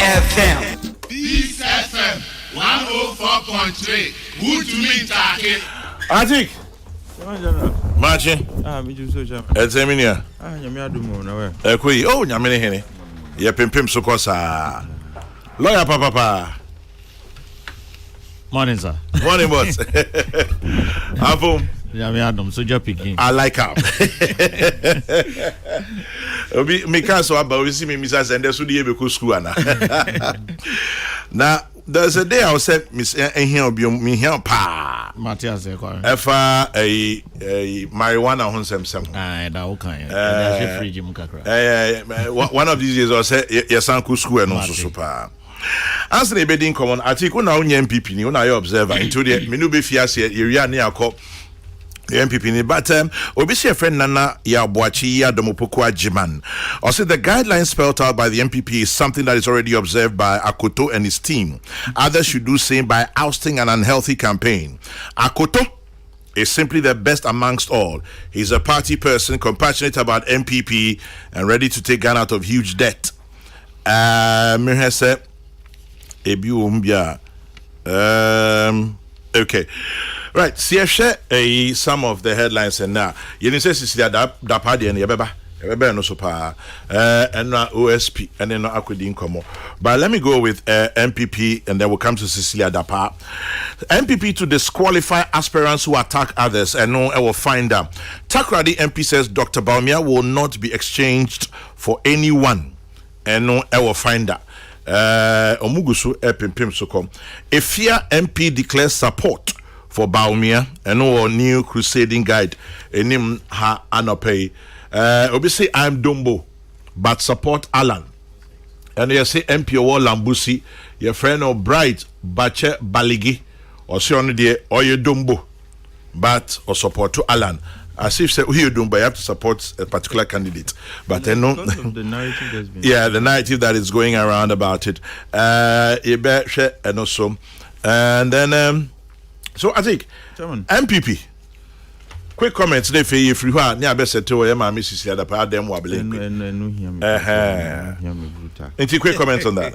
FM. Peace FM 104.3. Good to meet you. Atik. Machi. Me just so jam. Ezeminia. Nyame adumo na we. Ekoi, oh nyame ne hene. Ye pimpim so kosa. Lawyer papa. Morning, sir. Morning, boss. Apom. Nyame adum so picking. I like am. Obi me can so aba we see me Mrs. and so dey be school ana. Now there's a day I was say Miss here obi me here pa. Matthias e kwa. Efa marijuana honsem. Ah, that okay. That's free gym kakra. One of these days I say yes uncle school and also super. As na be din common article na onye MPP ni una observer into the menu be fiase area na akọ MPP ni but obi say friend Nana ya Boachi ya Domopoko Ajiman. Also the guidelines spelled out by the MPP is something that is already observed by Akoto and his team. Others should do same by ousting an unhealthy campaign. Akoto is simply the best amongst all. He's a party person, compassionate about MPP and ready to take Ghana out of huge debt. Okay. Right, see some of the headlines and now. You need to see that party and Yabeba no super and OSP and then no Aquidin Como. But let me go with MPP and then we'll come to Cecilia Dapa. MPP to disqualify aspirants who attack others and no I will find them. Takrady MP says Dr. Baumia will not be exchanged for anyone and no I will find that. Omugusu Epimpim Sokom. Efia MP declares support for Baumia and no new crusading guide enim ha anopay. Obi say I'm Dumbo but support Alan. And you say MP or Lambusi, your friend or bright Bache Baligi or say on the or you Dumbo but or support to Alan. As if say you don't, but you have to support a particular candidate. But I know the narrative has been the narrative that is going around about it. And also, and then so I think MPP. Quick comments. They feel if you are near best to where my Mrs. Yada pa them wabling. And quick comments on that.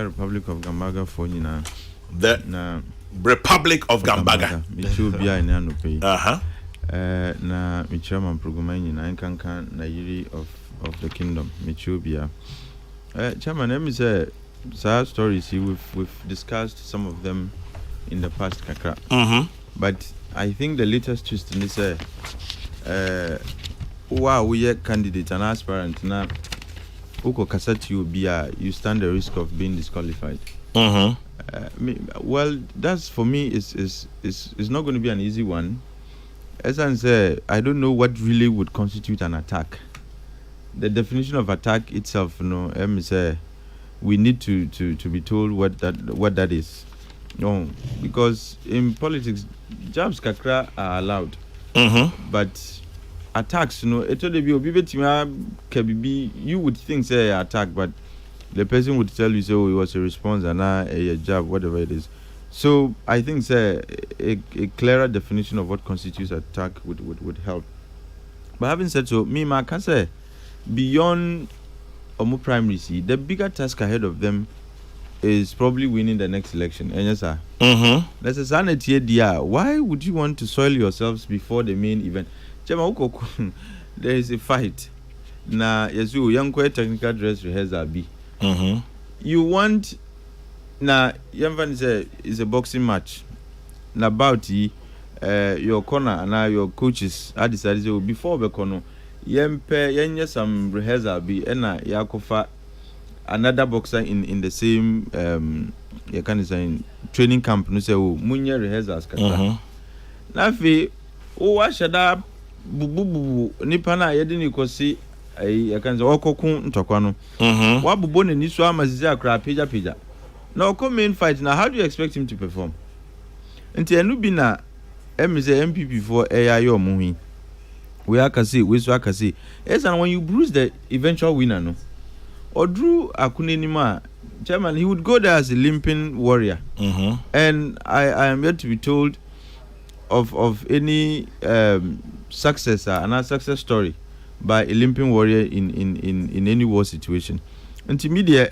Republic of Gambaga for you now. The Republic of Gambaga. Na Michama Progomani na Kankan na Yiri of the Kingdom. Michubia. Chairman, let me say sad stories. We've discussed some of them in the past, Kakra. But I think the latest twist in this wow, we are candidate and aspirant now. Uko kasati you stand the risk of being disqualified. Well, that's for me is not going to be an easy one. As I say, I don't know what really would constitute an attack. The definition of attack itself, we need to be told what that is. No, because in politics, jabs kakra are allowed, but attacks, it you would think say attack, but the person would tell you so it was a response and a jab, whatever it is. So I think say a clearer definition of what constitutes attack would help. But having said so, I can say beyond Omo primary C, the bigger task ahead of them is probably winning the next election. And yes, sir. There's a sanity idea. Why would you want to soil yourselves before the main event? There is a fight. Na yesu young technical dress rehearsal be. You want na yamvan is a boxing match. Na about your corner and your coaches I decided before the corner yenye some rehearsal be ena yakofa another boxer in the same you can say training camp no say munye rehearsals kaka na fe o wa shada bubu nipa na yede ni kosi you can say okokun ntokwa no wa bubo ne ni so amazizi akra peja na oko main fight now how do you expect him to perform nti enu bi na MPP for AIO muhi we akase we so akase and when you bruise the eventual winner no Odru Akunenima, Chairman, he would go there as a limping warrior. And I am yet to be told of any successor and a success story by a limping warrior in any war situation. And to me,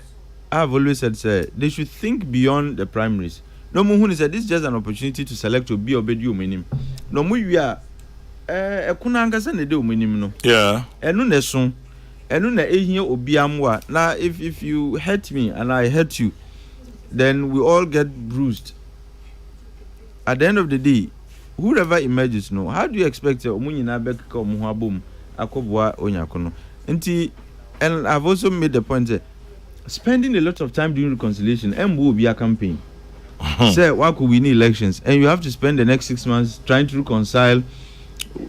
I've always said, sir, they should think beyond the primaries. No more said this is just an opportunity to select to be obeyed you minim. No more we are a kunanga and do minim no. Yeah. And no neson. And no here obiamwa. Now if you hurt me and I hurt you, then we all get bruised. At the end of the day, whoever emerges, no, how do you expect Omunina Beka Muhabum Akobwa Onyakono? And I've also made the point that spending a lot of time doing reconciliation and will be a campaign. Say, why could we need elections? And you have to spend the next 6 months trying to reconcile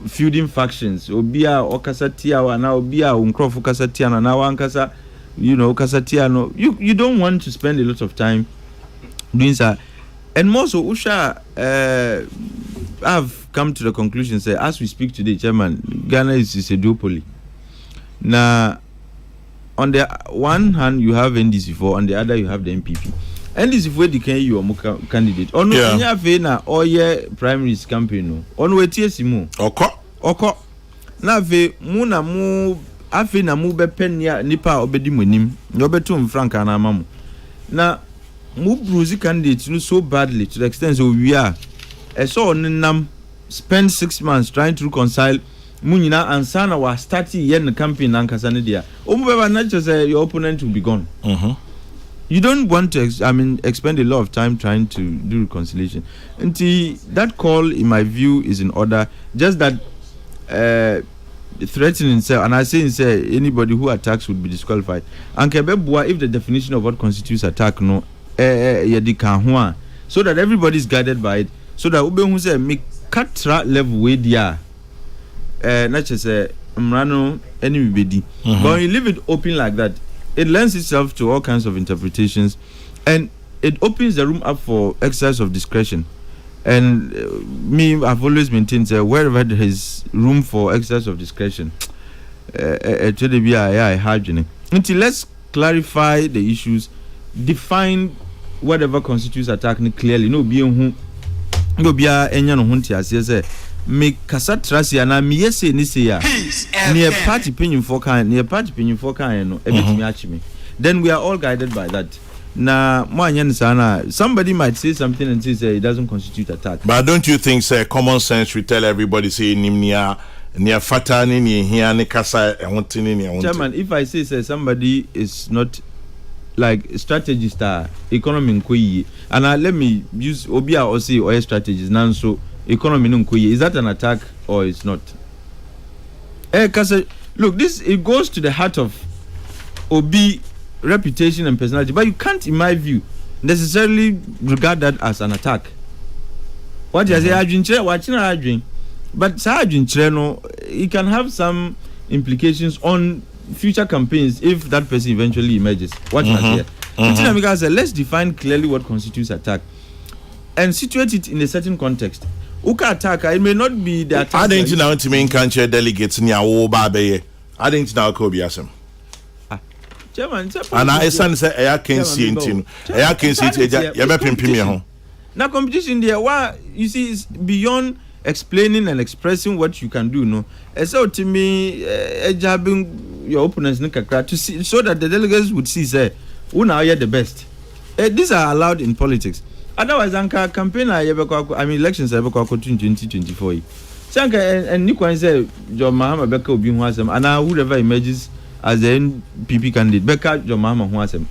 feuding factions. Obia Okasatia now Obia Unkrofu Kasatiana now Ankasa, Kasatiano. You don't want to spend a lot of time doing that. And more so, Usha, I've come to the conclusion, say, as we speak today, Chairman, Ghana is a duopoly. Now, on the one hand, you have NDC4, on the other, you have the MPP. NDC4 declare you are candidate. On no, you have na oye primaries campaign no. On we TSMU. Oko. Na ve mu na mu afi na mu be penia nipa obedi monim. No betum franka na mamu. Na mu bruise candidate no so badly to the extent so we are. So on spend 6 months trying to reconcile Munina and Sana was starting yen campaign ankasa ne dia. Omu not just your opponent will be gone. You don't want to expend a lot of time trying to do reconciliation. And that call in my view is in order. Just that threatening and I say anybody who attacks would be disqualified. And Kebebwa, if the definition of what constitutes attack no so that everybody is guided by it. So that Ube who say make cut level way dia not just mrano anybody. But when you leave it open like that, it lends itself to all kinds of interpretations, and it opens the room up for exercise of discretion. And I've always maintained that wherever there is room for exercise of discretion, until let's clarify the issues, define whatever constitutes attack clearly. No being who be enya no hunti asese me kasa trasia na me yese ni se ya near party pinyin for kan no ebetimi achimi. Then we are all guided by that. Na mo anya sana somebody might say something and say it doesn't constitute attack. But don't you think say common sense we tell everybody say nimnia near fatani ni here ni kasa ehotini ni ehotini. Chairman, if I say somebody is not like strategist economy nkoyi and let me use obia or say or strategies now so economy nkoyi, is that an attack or it's not? Look, this it goes to the heart of Obi reputation and personality, but you can't, in my view, necessarily regard that as an attack. What you say, watching, but it can have some implications on future campaigns if that person eventually emerges. What you say? Let's define clearly what constitutes attack and situate it in a certain context. Uka attack, it may not be the attack. I didn't know to mean country delegates near Obabe. I didn't know Kobe Asem. Chairman, and I say I can see it. I can see it. Now competition there, why you see is beyond explaining and expressing what you can do. No, so to me, jabbing your opponents to see so that the delegates would see say, who now you're the best. These are allowed in politics. Otherwise, Anka campaign elections in 2024. Sanka and Nikwan say John Mahama Beka Obi Huasem, and now whoever emerges as the NPP candidate, Beka John Mahama Huasem.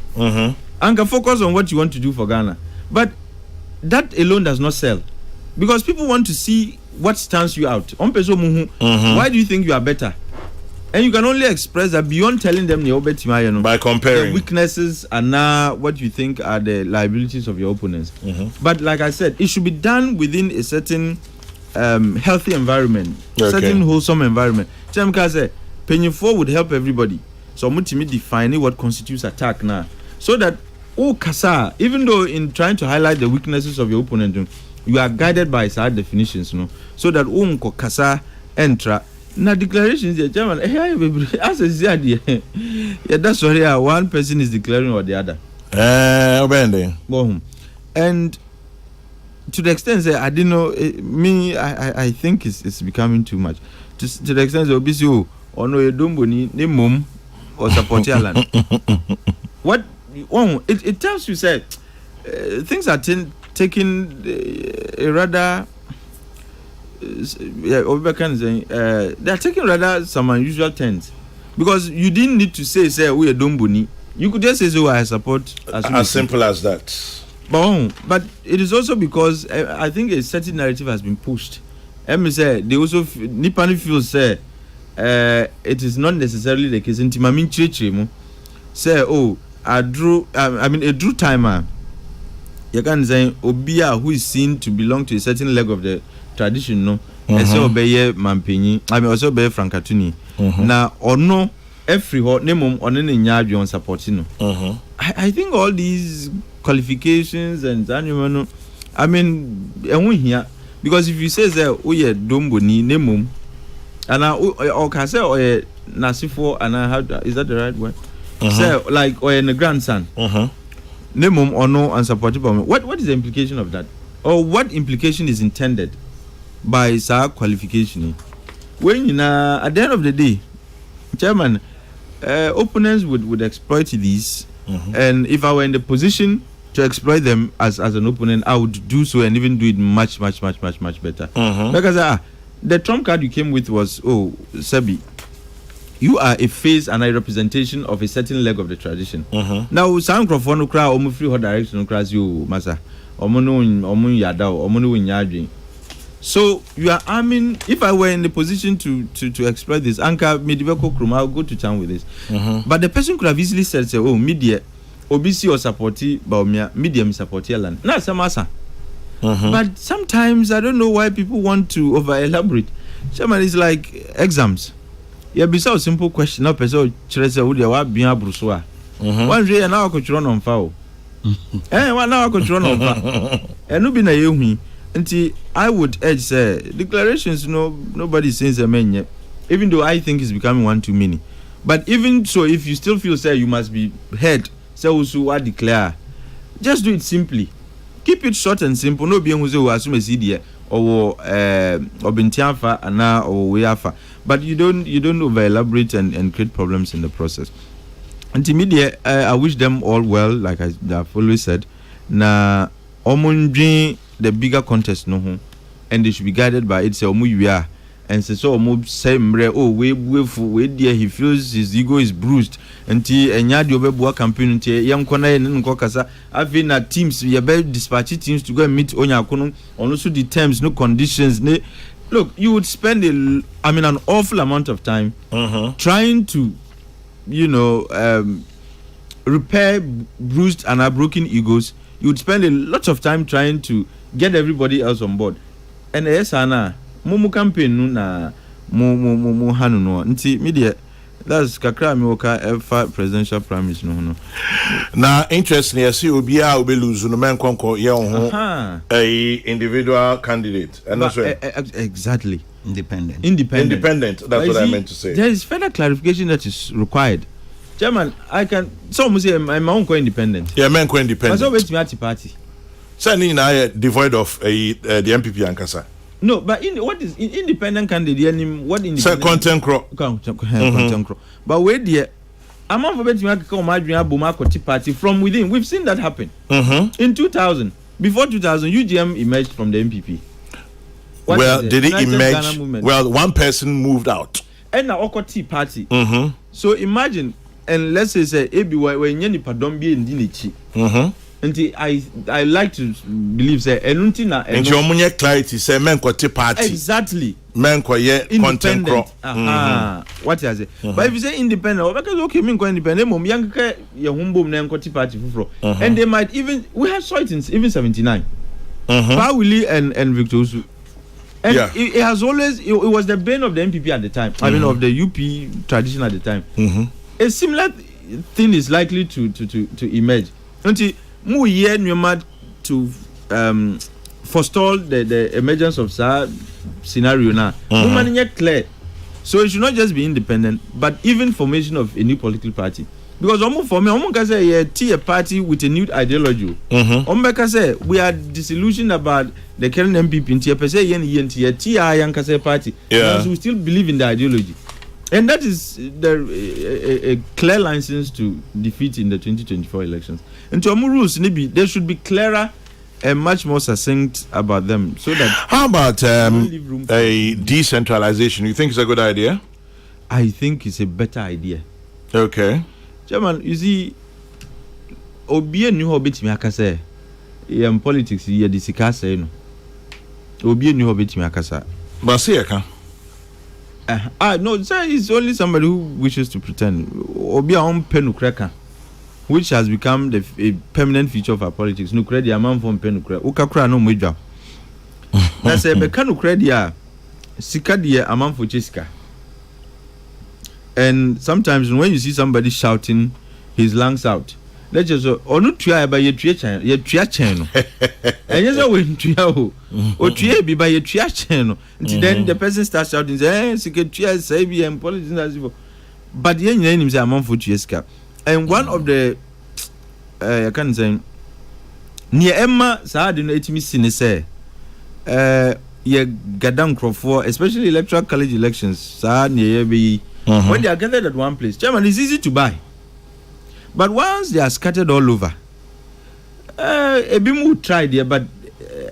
Anka focus on what you want to do for Ghana. But that alone does not sell. Because people want to see what stands you out. Why do you think you are better? And you can only express that beyond telling them by comparing the weaknesses and now what you think are the liabilities of your opponents. But like I said, it should be done within a certain healthy environment, certain wholesome environment. Chemka say, paying for would help everybody. So multimate defining what constitutes attack now. So that kasa, even though in trying to highlight the weaknesses of your opponent, you are guided by side definitions, so that kasa entra. Na declarations, the German, as I said, yeah, that's sorry, one person is declaring or the other. And to the extent that I didn't know, I think it's becoming too much. To the extent that obviously, or no Dumboni, ne mum or support Alan. What it tells you say things are taking a rather they are taking rather some unusual turns, because you didn't need to say we are Dumboni. You could just say I support as simple as that. But it is also because I think a certain narrative has been pushed. Say they also Nipani feels say it is not necessarily the case. Inti mamin chirichiri say a drew timer. You can say Obia who is seen to belong to a certain leg of the tradition, no. I say obeye Mampini. I mean also obeye Frankatuni. Now or no every name on any nyadwi on supporting. I think all these qualifications and I mean here, because if you say that we are Domboni name and I can say or Nasifo and I have is that the right word? Say like or a grandson. Name or no and supported by me. What is the implication of that? Or what implication is intended by sa qualification? When at the end of the day, Chairman, opponents would exploit these, and if I were in the position to exploit them as an opponent, I would do so and even do it much better. Because the trump card you came with was Sebi, you are a face and a representation of a certain leg of the tradition. Now some microphone no cry or free direction no cries you masa omo yada omo nyadwin. So you are arming. If I were in the position to exploit this, Anka Medical Kokrokoo, I'll go to town with this. But the person could have easily said, media, OBC or supporti, Baumia, medium supporti land. Not Samasa. But sometimes I don't know why people want to over elaborate. Chairman, is like exams. Yeah, be so simple question. No person Cheresa would you be a Brusua. One day now I could run on foul. One now I could run on foul. And no be na you. I would urge declarations. Nobody says amen yet. Even though I think it's becoming one too many. But even so, if you still feel you must be heard, I declare. Just do it simply. Keep it short and simple. No being who assume a CD or bentiafa and now or weafa. But you don't over elaborate and create problems in the process. Media, I wish them all well, like I've always said. Na omundri the bigger contest and they should be guided by it. Say we are and so say we dear he feels his ego is bruised and nyadi obebua campaign yam kona nko kasa having na teams you be dispatch teams to go and meet onya kono on also the terms no conditions. Look, you would spend an awful amount of time trying to repair bruised and broken egos. You would spend a lot of time trying to get everybody else on board. And yes, Anna, Mumu campaign na mu hanu no. Nti media that's kakra mi woka efa presidential promise no. Na interesting you see obia obe lose no men konko ye ho a individual candidate. And that's exactly. Independent. That's what I meant to say. There is further clarification that is required. Chairman, I can some say my own independent. Yeah, men independent. I always me party. Saying na devoid of the MPP and Kasa. No, but what is independent candidate? What independent? Content crop. Content crop. But wait there, I'm not forgetting to come party from within. We've seen that happen. In 2000, before 2000, UGM emerged from the MPP. Well, did it emerge? Well, one person moved out. And now Okoti party. So imagine, and let's say ABY when you don't be in Dinichi. And I like to believe say enunti na and your money clarity say men party exactly men content crop. What is it? But if you say independent, because okay men independent mom young your humbo na party fufro. And they might even we have saw it in even 79. Willie and Victor Usu. And it has always it was the bane of the MPP at the time. I mean of the UP tradition at the time. A similar thing is likely to emerge. Mu year Newman to forestall the emergence of such scenario now. Woman yet clear. So it should not just be independent, but even formation of a new political party. Because for me, can say a party with a new ideology. Can say we are disillusioned about the current MPP in TPC party. Because we still believe in the ideology. And that is a clear license to defeat in the 2024 elections. And to our rules, they should be clearer and much more succinct about them, so that. How about a decentralization? You think it's a good idea? I think it's a better idea. Okay. Chairman, you see, Obi and New Hobbit me akasa. In politics, you discuss no. Obi and New Hobbit me akasa. But see, I can. No, sir, it's only somebody who wishes to pretend. Obi on penukra, which has become a permanent feature of our politics. No credit, a man from penukra. Ukakra no major. That's a mechanic credit. Sikadia, a man for Jessica. And sometimes when you see somebody shouting his lungs out, let's just or not try by your tria channel. And yes, I went to you or tria be by your tria channel. Then the person starts shouting, say, Secretary, save and politics. But the name is a month for Jessica. And one of the I can't say near Emma Sardin, it me say, ye Gadam Crawford, especially electoral college elections, Sad near be. When they are gathered at one place, Chairman, it's easy to buy. But once they are scattered all over, a bit more try there, but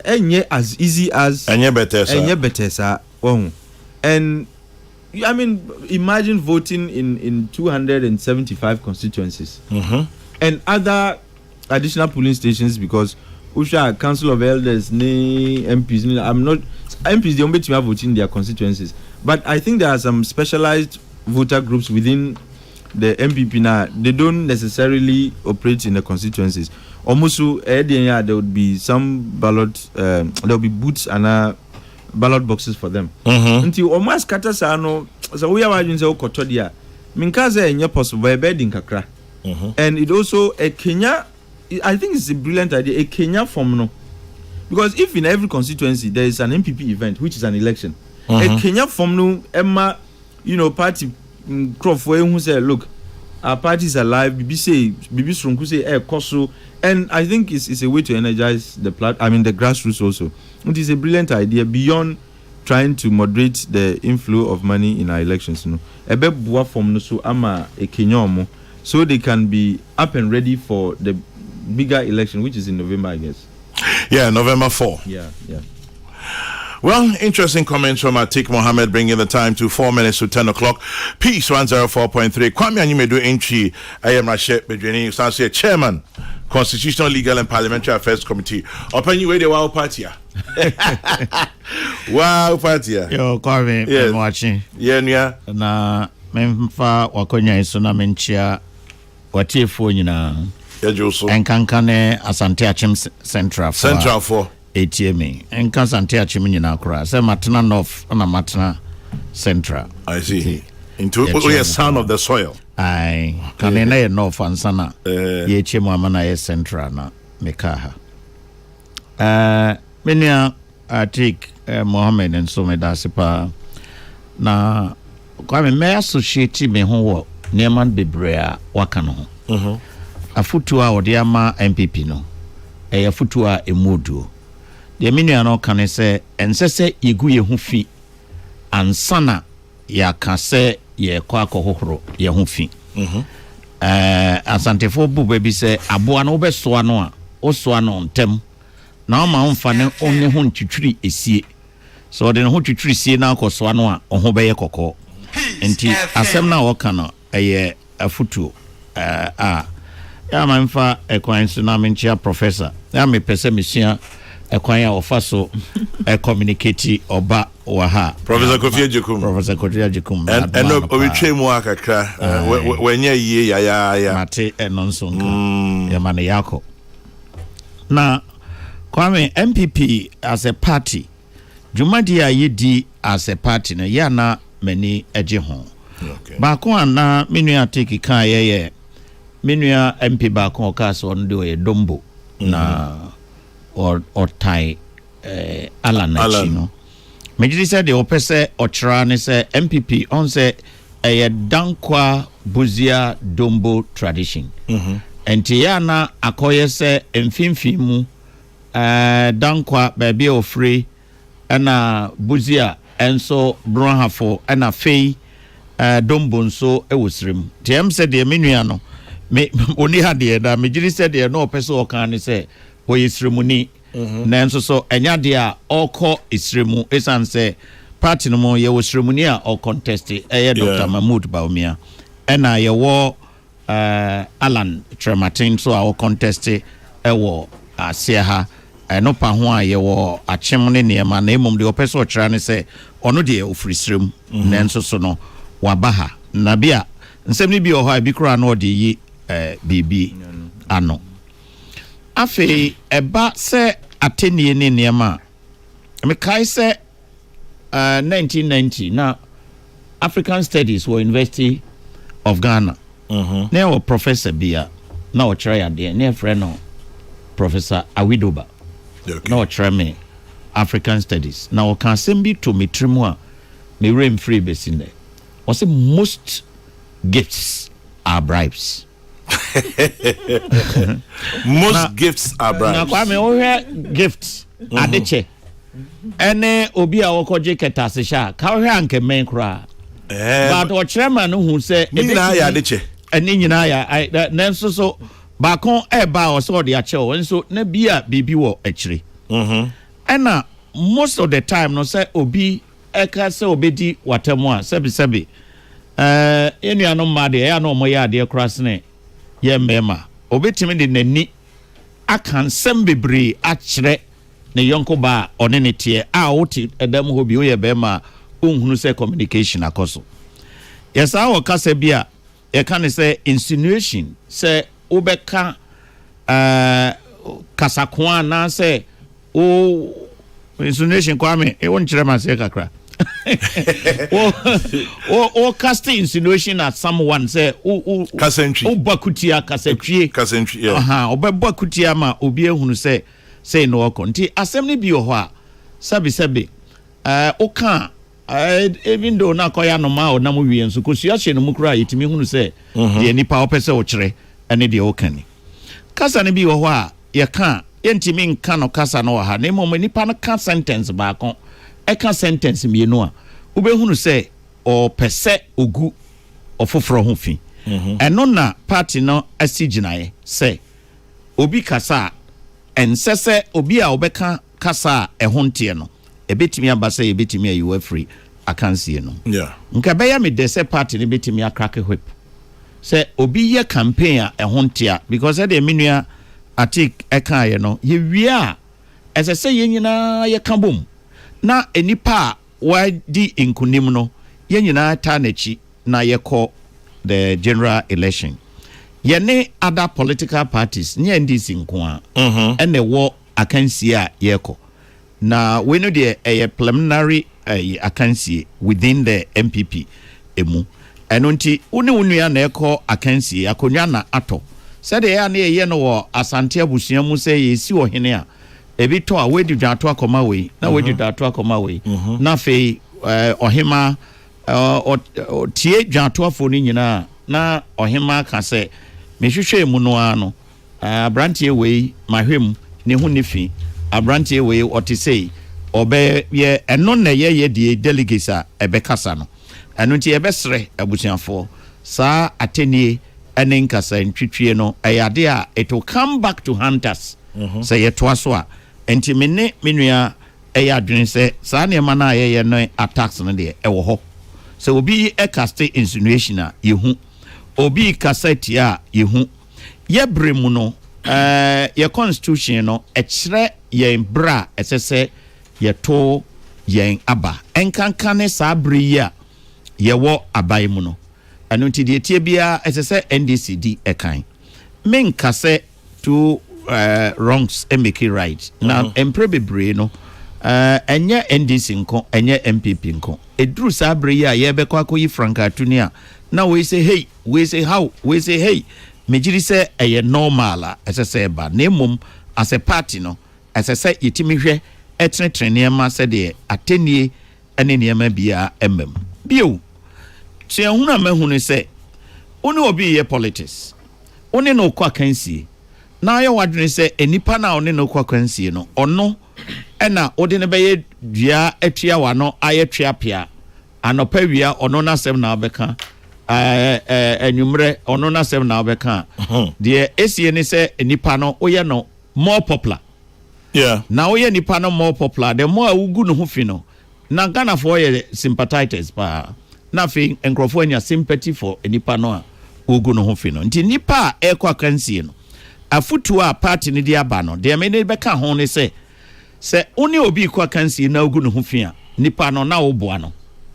as easy as better, sir. And I mean, imagine voting in 275 constituencies and other additional polling stations, because Usha Council of Elders, MPs. I'm not MPs. The only team are voting their constituencies, but I think there are some specialized voter groups within the MPP now. They don't necessarily operate in the constituencies. Almost there would be some ballot, there will be booths and ballot boxes for them. Until almost Katasano, so we are watching the Okotodia. Minkaze and your possible a bed in Kakra. And it also a Kenya, I think it's a brilliant idea, a Kenya formula. Because if in every constituency there is an MPP event, which is an election, a Kenya formula, Emma, party Crawford who say, look, our party is alive. BBC Strunku say, Koso, and I think it's a way to energize the the grassroots also. It is a brilliant idea beyond trying to moderate the inflow of money in our elections. A bebua from so ama a Kenyomo, so they can be up and ready for the bigger election, which is in November, I guess. Yeah, November 4. Yeah. Well, interesting comments from Atik Mohammed, bringing the time to 4 minutes to 10 o'clock. Peace 104.3. Kwame Anyimedu entry. I am Rashid Bedrini, Sansia Chairman, Constitutional, Legal and Parliamentary Affairs Committee. Open you the Wow Party. Wow Party. Yo, Kwame, I'm watching. Yeah. Na memfa wakonya isuna menchia watiefo nyina. Enkankane Asante Achim Central 4. ATM and Asante Achim nyina kura. Say Matana North na Matana Central. I see. Into a son of the soil. Aye. Kanena ye North ansana. Ye chemu amana ye Central na mekaha. Menya Atik Mohammed and so medasipa na kwa me associate me ho wo neman bebre a waka no ho. Afutu a ode ama MPP no afutu a emoduo de menua no kan se ensese yegu ye hu fi ansana ya ka se ye kwa akohohoro ye hu fi asantefo bubu bi se aboa no obesoa no a osoa no ntem na ma mfa ne onne ho ntwitwiri esie so de ne ho twitwiri sie na akosoa no a oho beye kokko enti asem na wo kan no afutu ya manfa ekwan so na menchia professor ya me pese mesia ekwan ya ofaso communicate oba wa ha Professor Kofi Ajikum and no obitwe mu akakra wenye yie ya mate enonso nka ya mane yako na Kwame MPP as a party Jumadi yedi as a party na ya na mani eje ho ba ko ana menu ateki kan ye Minua MP baako okaso on de dombo na or tai Alan no mejiri se de opese ochra ne se MPP on se dankwa buzia dombo tradition enti ya na akoye se mfimfi mu dankwa baby ofre na buzia enso bronhafo na fei dombonso ewosrem tm said de menua no me oni ha de da me giri said de no person o kan ne say wo yesremuni nanso so enya de a okọ esremu esan say party no mo ye wosremuni a o contest Dr. Mahmoud Baumia ena ye wo Alan Trematin so a o contest ewo asia ha no pa ho a ye wo achem ne niema na emom de o person o kra ne say ono de ofrisrem nanso so no wabaha na bia nsem ni bi o ha bi kura no de yi bibi ano afi eba se atenie ne niema me kai se 1990 na African Studies were University of Ghana na o professor bia na o try ade na friend no Professor Awidoba na o try me African Studies na o kan sem bi to metrimu a me rem free besinde o say most gifts are bribes. Most gifts are bribes. Na kwa me o hwe gifts adeche ene obi a wokoje ketase sha ka hwe anke men kra but o chairman no hu se ni na ya adeche eni nyina ya nanso so ba kon eba o so de ache o nso na bia bibi wo akire ena most of the time no say obi eka se obedi watemu a sebi enuano made ya no mo ya de krasne ye mema obetimi de nani akan sembebre akire ne yonko ba one ne tie a woti edam ho bi oye bema onhunu se communication akoso yes a wo kasa bia e kan say insinuation say obeka kasakwa na say o insinuation kwa me e won kire ma se kakra or casting insinuation at someone say kasentri obakutia kasentri obakutia ma obi ehunu say no konti assembly bi ho a sabi oka even though na koya no ma o na mo wie nso kosua hye no mukura yetimi hunu say de nipa opese o kire ene de okani kasa ne bi ho a ye ka yentimi nka no kasa no ha na mo nipa no ka sentence ba kon eka sentence mienu a ubehunu say o pese ogu ofoforo ho fi eno na party no asiginaye say obi kasa ensese obi a obeka kasa ehonte no ebetimi abasa ebetimi ayi free akansie no nka beya me de say party ne betimi akrake whip say obi ye campaign a ehonte a because e de menua atik eka ye no ye wi a esese ye nyina ye kabom na enipa wadi inkunim no ye nyina ta nachi na ye ko the general election ye ne other political parties nye ndc nkoa ene wo akansie a ye ko na we no de preliminary akansie within the MPP emu eno nti uni unua na eko akansie akonwa na ato said ya na ye no wo asante abusua mu say ye si wo hene a ebi to a wedi dwato akoma we na wedi dwato akoma we na fe ohima tie dwato afo ni nyina na ohima ka se mehwehwe mu no ano abrantie we mahwem ne hu ne fi abrantie we otisei obe ye eno na ye die delegates a ebe kasa no eno nti ebe sere abusuafo saa atenie ene nkasa ntwitwie no ayade a it will come back to hunters say yeto so a enti menne menua adwene se saa ne ma na ye no attacks no de ewo ho so obi cast insinuation a yehu obi kaseti a yehu ye bremu no ye constitution no ekire ye bra esese ye to ye aba enkanka ne saa bre ya ye wo abai mu no anu nti de tie bia esese NDCD ekan men kase to wrongs make it right now emprebebre no enye NDC nko enye MPP nko edru saa bre ya ye be kwa koyi franka tunia na we say hey we say how we say hey mejiri say eye normal esese ba na mum as a party no esese yetimi hwe etretrene ma se de atenie ene niema bia emem bio se ehuna mahunu se oni obi ye politics oni no kwa kansie na ye wadwene se enipa na oni no kwa kansie no ono ena odi ne beye dua atua wa no aye twapia anopa wia ono na sem na obeka enwumre ono na sem na obeka de esie ni se nipa no oye no more popular na oye nipa no more popular the more ugu no ho fi no na Ghana for ye sympathizers pa na fe enkrofo anya sympathy for nipa no a ugu no ho fi no nti nipa ekwa kansie no afutu a party ni dia ba no de me ne beka ho ne se oni obi kwa kansie na ugu no ho fi a nipa no na oboa no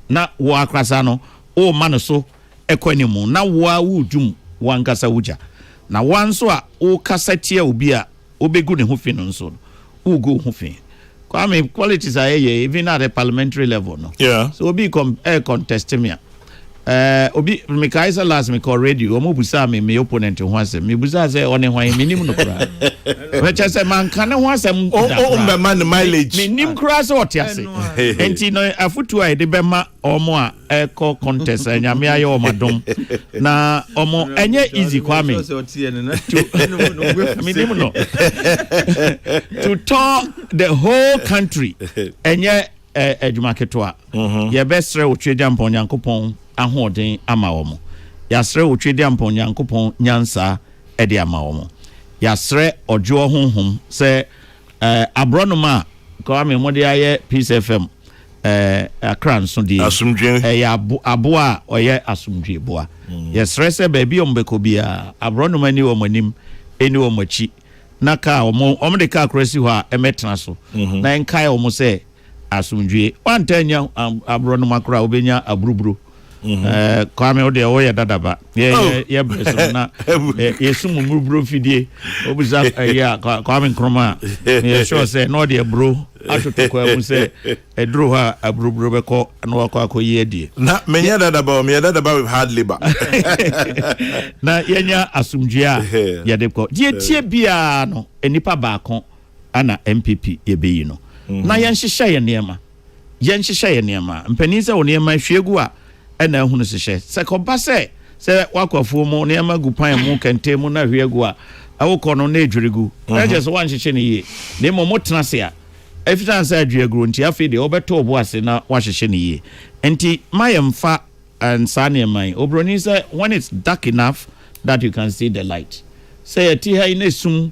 na wo akrasa no o ma no so ekwanimu na wo a wudum wankasa wuja na wanso a o kasa tie obi a obegu ne ho fi no nso ugu ho fi kwame qualities are even at the parliamentary level no so obi contest me obi me kaisa last me call radio o mo busa me opponent ho asem me busa say one hwan me nim no kra we che say man kan ho asem o me man mileage me nim kra so otiase enti no afutu a de be ma omo a eko contest anyame aye o madom na omo enye easy kwame me nim no to tour the whole country enye edumaketo a ye besre otwedja mpon yankopon ahoden ama womo yasre otwede ampon yankopon nyansa ede ama womo yasre ojo honhom se abronoma ko ame mode aye Peace FM akran so di asumdwe ya aboa oye asumdwe boa yasre se ba bi ombeko bia abronoma ni womanim eni womachi na ka omo de ka krasi ho a emetena so na enkai omo se asumdwe wantanya abronoma kra obenya aburuburu kwame o de o ya dadaba ye breso na yesu mumubro fidie obuza ya kwame nkroma ye sure say no de bro atoto kwa mu say edro ha abrubro beko na wakọ akoyi adie na menya dadaba with hard labor na yenya asumdua ye de ko die tie bia no enipa baako ana MPP ye beyi no na yenhyehyɛ ye niema mpani sɛ wo niema hwegu a ena hunu sehye se koba se wakwafuo mu ne amagu pan mu kente mu na hwegu a awokɔ no na edwuregu eje so wanhyehyɛ ne yie ne mo tena se a efitan se adwuegu nti afi de obeto obo ase na wahyehyɛ ne yie enti mayemfa ansane man obroni se when it's dark enough that you can see the light say ati ha ina sum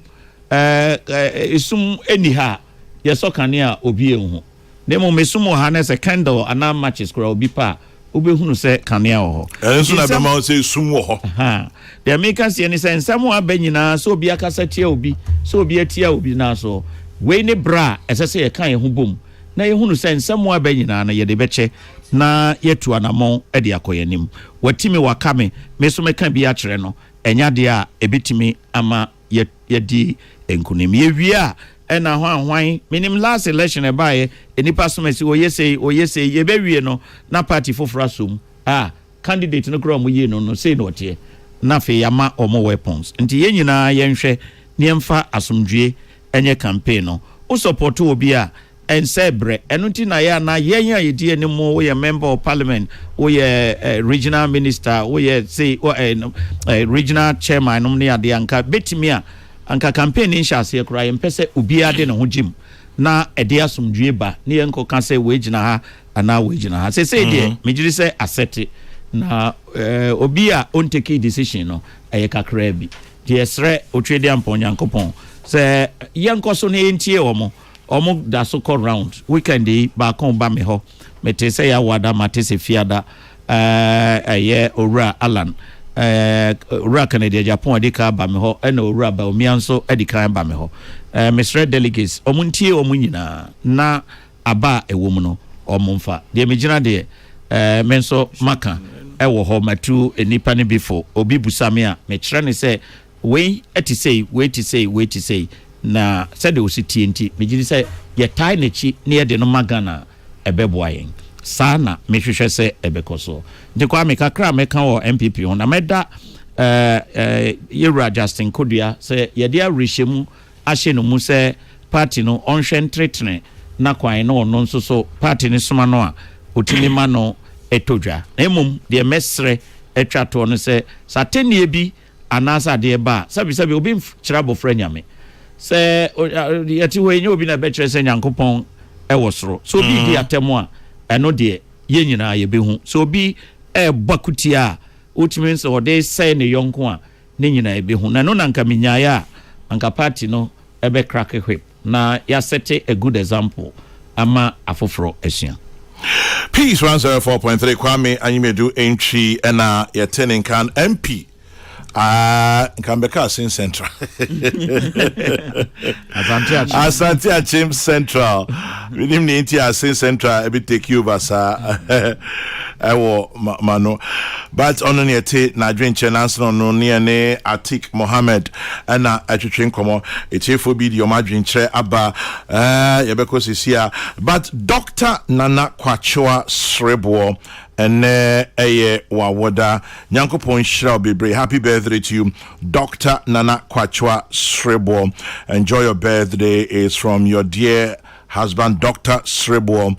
isum eniha yesokane a obi ehu ne mo mesum ha na se candle ana matches kura obi pa obehunu se kanea ho enso na be ma se sum wo ho the Americans ye ni se nsamo abanyina so obi akasa tia obi so obi atia obi na so we ne bra esese ye kan ye ho bom na ye hunu se nsamo abanyina na ye de beche na yetu anamon e de akoyanim watimi wakame me so meka bi a kire no enya de a ebetimi ama ye di enkunim ye wia ena hwan minim last election e bae enipa so mesi oyese ye bewie no na party fofora som candidate no kro mo ye no say no tie na fe yama omo weapons nti ye nyina ye nhwe ne mfa asomdwe enye campaign no o support obi a ensebre eno nti na ya na ye nya ye die ne mo we member of parliament we regional minister we say regional chairman no ne ade anka betimi a anka campaign in shase kura yempese obi ade ne ho jim na ede asomdwe ba ne yenko ka se we gina ha ana we gina ha se de megiri se asset na obi a on take decision no eye kakra bi de esre otwede ampon yankopon se yenko so ne entie omo da so call round weekend ba kon ba me ho mete se ya wada mate se fiada eye owura alan owura Canada Japan adika ba me ho ena owura ba omianso adika ba me ho Mr. Delegates omuntie omunyina na aba ewom no omumfa de megina de menso maka ewo ho matu enipa ne before obi busame a me kire ne se we to say na said o sitie nti megini se ye tai na chi ne ye de no magana ebeboa yen sana mehwehwe se ebekoso nti kwa me kakra me ka wo MPP ho na meda Yewura Justin Kodua se ye dia rehemu ahye no mu se party no onhwe ntretene na kwan no no nso so party ne soma no a otimi ma no etodwa na emum de mesre etwa to no se satenie bi anasa de ba sabi obi kira bofra nyame se yati ho enye obi na be kire se nyankopon e wo soro so bi di atemu a eno de ye nyina ye behu so obi bakutia ultimate so they say ne yonko a ne nyina ye behu na no na nka menyaaya anka party no ebe crack whip na ya set a good example ama afoforo esua. Peace 104.3 Kwame Anyimedu entry and your turning can MP Kambeka Sin Central. Asante Achim Central. We name the Intia Sin Central. Ebi take you basa. Ewo mano. But on the te na drink chenance no near ne Atik Mohammed and atwitwen komo. Echefo bi di oma drink che aba yebeko sisia. But Dr. Nana Kwachoa Srebo and wawoda nyankopon shira bebre. Happy birthday to you, Dr. Nana Kwachoa Srebo. Enjoy your birthday. Is from your dear husband, Dr. Srebo.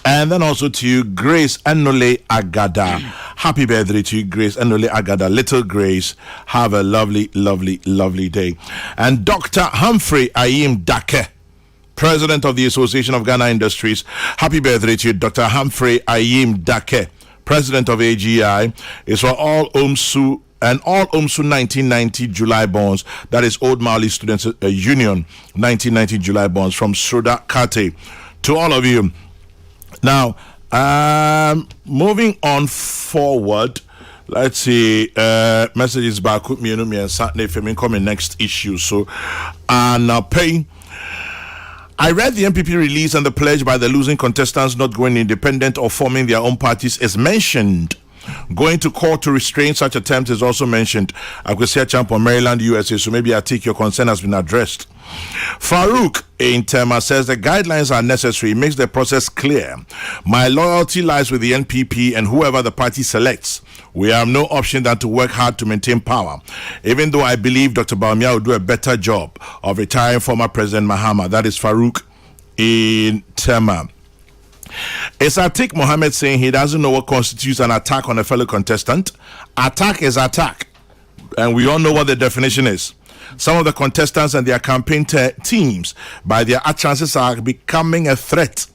And then also to you, Grace Enole Agada. Happy birthday to you, Grace Enole Agada. Little Grace, have a lovely, lovely, lovely day. And Dr. Humphrey Ayim Dake, President of the Association of Ghana Industries. Happy birthday to you, Dr. Humphrey Ayim Dake, President of AGI. It's for all OMSU and all OMSU 1990 July bonds. That is Old Mali Students Union 1990 July bonds from Suda Kate. To all of you. Now, moving on forward, let's see, messages back with me and Saturday for coming next issue. So, pay. I read the MPP release and the pledge by the losing contestants not going independent or forming their own parties is mentioned. Going to court to restrain such attempts is also mentioned. Akwesi Champion, Maryland, USA. So maybe I think your concern has been addressed. Farouk in Tema says the guidelines are necessary. It makes the process clear. My loyalty lies with the NPP and whoever the party selects. We have no option than to work hard to maintain power. Even though I believe Dr. Bawumia will do a better job of retiring former President Mahama. That is Farouk in Tema. It's Atik Mohammed saying he doesn't know what constitutes an attack on a fellow contestant. Attack is attack. And we all know what the definition is. Some of the contestants and their campaign teams, by their utterances, are becoming a threat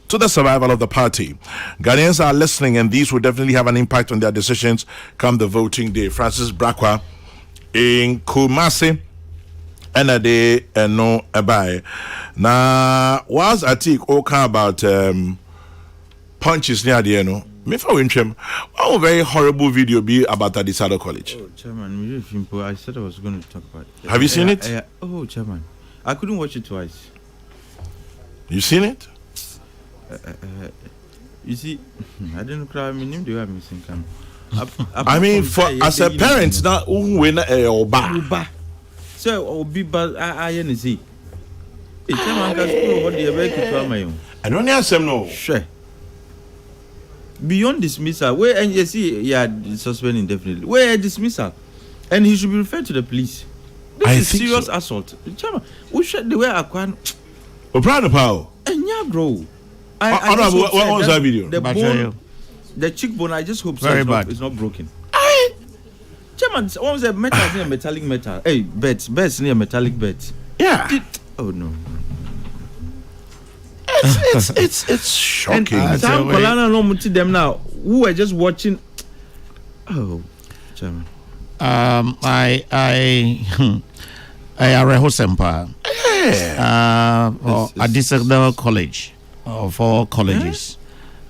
to the survival of the party. Ghanaians are listening, and these will definitely have an impact on their decisions come the voting day. Francis Brakwa in Kumasi. Enade and no abai. Now, was Atik okay about punches near the end? Me for Winchem, one very horrible video be about Adisado College. Oh, Chairman, I said I was going to talk about it. Have you seen it? Oh, Chairman, I couldn't watch it twice. You seen it? You see, I didn't cry. I mean, they were missing. I mean, for as a parent, now win Oba. So, Obi, but I see. It's Chairman, what do you make it to my own? I don't have some no. Sure. Beyond dismissal, where and you see, yeah, suspended indefinitely. Where dismissal, and he should be referred to the police. This is serious assault. Chairman, we should the way I can. We're proud of how. And yeah, bro. What was that video? The bone, the cheekbone. I just hope so it's not broken. Chairman, what was a metal near metallic metal? Hey, beds near metallic beds. Yeah. Oh no. It's shocking. And Sam Kolana no muti them now who are just watching. Oh, Chairman. I Rehosempa. Adisadel College of all colleges.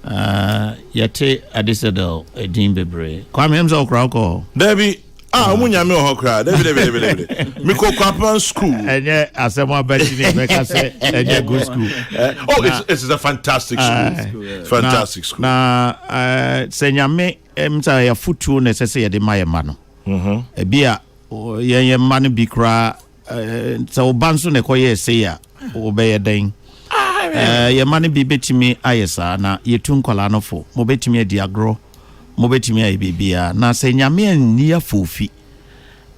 Yete Adisadel Edin Bebre. Kwame Emzo Krauko. Debbie. Munya me hokra. Debbie. Me ko Kwapan school. Enye asema betini make say enye good school. It's a fantastic school. Fantastic school. Na senyame emta ya futu na sese ye de mayema no. Ebia ye ma no bi kra se obanso ne koye se ya obeye den. Ye ma no bi betimi ayesa na ye tu nkola no fo. Mo betimi adi agro. Mobetimi ayi bibia na se nyame ani afofi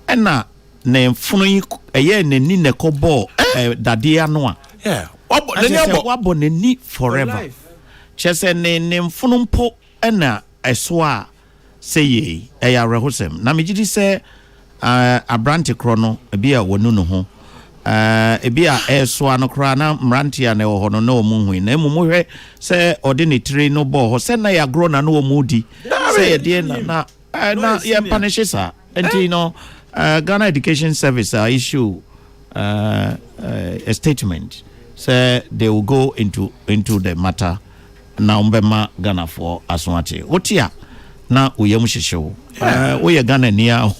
ena ne mfunu eye nani ne kobo dade ano a wabo nani forever chese ne mfunu mpo ena eso a seye eya rehosem na megidi se abrante kro no bia wonu no ho ebia eso anokra na mrantia na ho no na omuhu na emumu se ode ne tiri no bo ho se na ya grow na omudi se ye de na ye punish sa enti no Ghana Education Service issue a statement say they will go into the matter na umbema Ghana for aswate otia na uyem hyehyew oye Ghana nia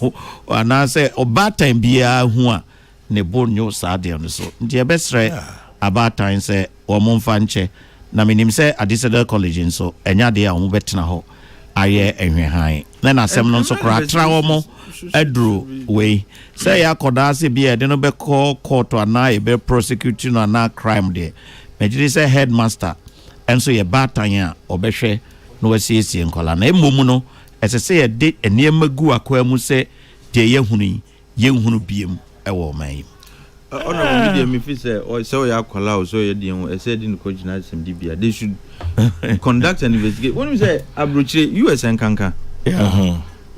na say obatan bia hu a ne bonyo saade no so nti ebesre abatan say omomfa nche na minim say Adisada College nso enya de a omo betena ho aye ehwehan na asem no nso kra tra omo edru we say akoda se bia de no be call court ana e be prosecuting ana crime de mejiri say headmaster enso ye batan a obehwe no wasiesie nkola na emom no esese ye de eniemagu akwa mu se de ye hunu biem ewo man ono media me fi say o so ya akola o so ye de hu ese de no kojina sem di bia they should conduct an investigation when we say abrochire US and kanka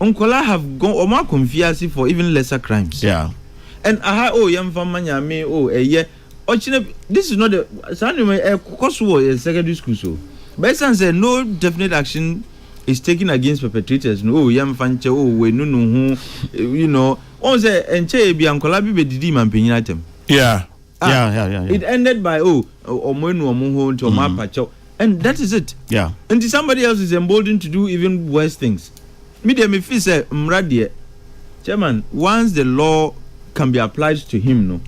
Unkola have gone or more confiance for even lesser crimes. Yeah. And young famanya me this is not the course war in secondary school so. But said no definite action is taken against perpetrators. No young fanche we no you know. On say enche bi Unkola bi didi man penyin atem. Yeah. It ended by and that is it. Yeah. And somebody else is emboldened to do even worse things. Media me feel say mradie chairman once the law can be applied to him no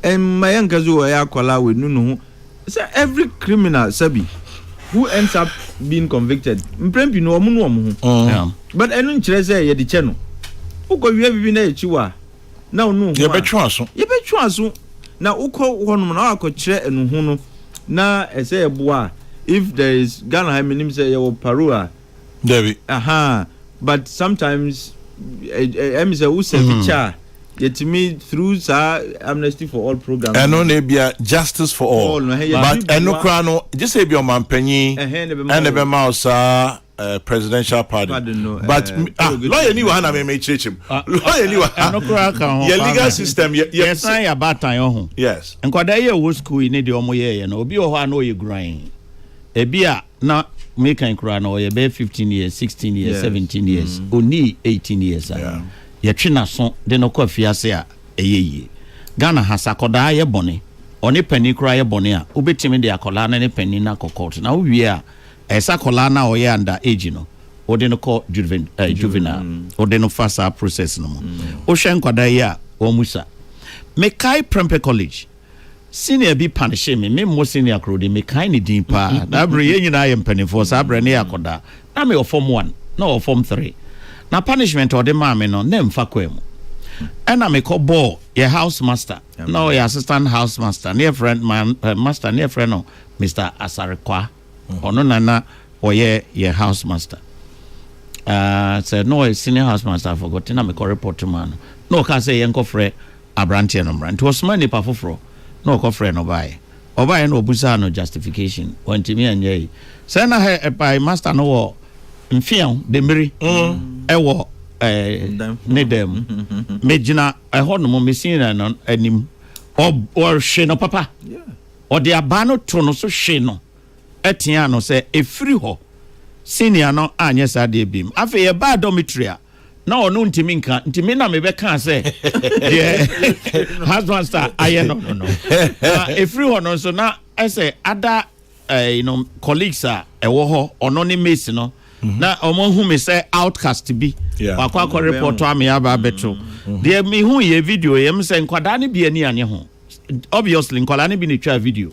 and my yankazu ya kwala we no say every criminal sabi who ends up being convicted mprempi no omu no but enu nkyere say ye de che no ukọwie bibi na echiwa na onu ye betwa aso na ukọ honum na akọkyere enu hu no na ese eboa if there is Ghana I mean say ye parua David but sometimes I'm say who say picture yet me through amnesty for all program and no nebia justice for all but eno kra no just say be o mampanyi and the mouse presidential pardon but lawyer ni wa na me chechim lawyer ni wa eno kra kan your legal system yes sign ya batan ho yes enkwada ye wo school ni de omo ye na obi ho na oye grind ebia na make and cry no ye be 15 years 16 years 17 years only 18 years ye twena so de no kwa fiase a eyeye Ghana hasakoda ye bone oni pani cry ye bone a obetimi de akola na ne pani na court na wie a esakola na oye under age no ode no call juvenile ode no fasa process no mo o hwen kwada ye a o musa me kai Prempeh College senior be punish me mo senior crowd me kind din pa na bre ye nyina ye mpani for sa bre ne yakoda na me form 1 na form 3 na punishment or the mama no na mfa kwam and me call ball ye house master no ye assistant house master near friend man master near friend no Mr. Asarekwa ono na oye ye house master said no senior house master forgot na me call report to man no ka say ye nko frɛ abrante no mran it was money pa foforo no ko friend obaye no obusa no justification ontimi anye say na by master no wo mfian de miri wo ne dem mejina ho no mo mesina no anim or hwe no papa or de aba no to no so hwe no etia no say efiri ho senior no anye sa de bim afa ye ba dormitory a na ono ntimi na me be kan say husband star aye no everyone no so na I say other colleagues are ewo ho ono ni mate no na omo hu me say outcast bi akwa report to am ya ba beto de me hu ye video ye me say nkwada ne bi ani ane ho obviously nkwada ne bi ne twa video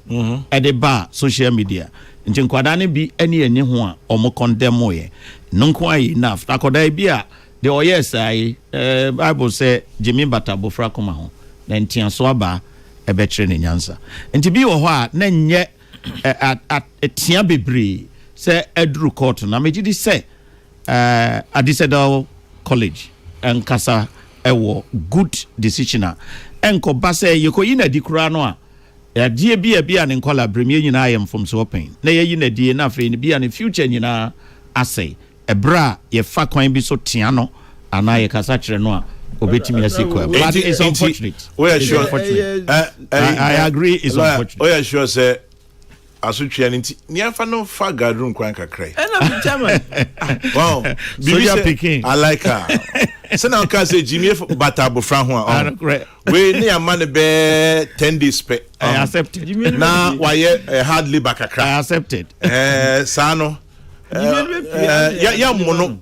e de ba social media nti nkwada ne bi ani ane ho a omo condemn ye no nkwa enough akoda bi a the yes I Bible say Jimmy Batabo Frakoma ho na ntia so aba e be kire ne nyansa nti bi wo ho a na nye atia bebre say edru court na megidi say Adisada College enkasa ewo good decision a enko ba say yekoyi na di kura no a die bia ne nkola bremie nyina ayem from so open na yeyi na die na afre ne bia ne future nyina asay ebra ye fa kwan bi so tia no ana ye kasa kire no a obetimi asikwa. But it's unfortunate. We are It's sure. unfortunate. I agree. It's unfortunate. We are sure say asutria nti niafa no fa gadroom kwan kakrai. I'm chairman. Wow. Soja picking. I like her. So now can say Jimmy bata bofran ho. We ne amane be 10 days pe. I accept it. Na why hardly back kakra. I accept it. Sano. Ya mono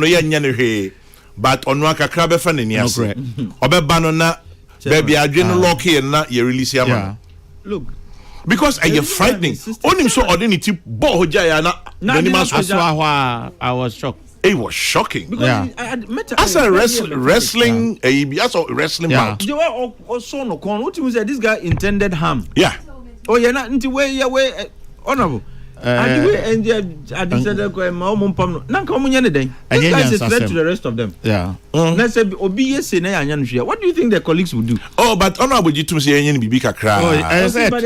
ya nya ne hwe. But onu akakra be fa ne ni ase. Obeba no na baby adwe no lock here na ye release ya man. Look, because I am frightening. Only so ordinary bo hoja ya na I was shocked. It was shocking. because As a wrestling as a wrestling Yeah. bout. you were also no con. What you say? This guy intended harm. Yeah. Oh yeah, not into way honorable. And the way and I decided go my own pam. Now come on, this guy is a threat to the rest of them. Yeah. Let's say obey say na yan hwia. What do you think their colleagues will do? Oh, but honorable Jitum say any bibi kakra. I said But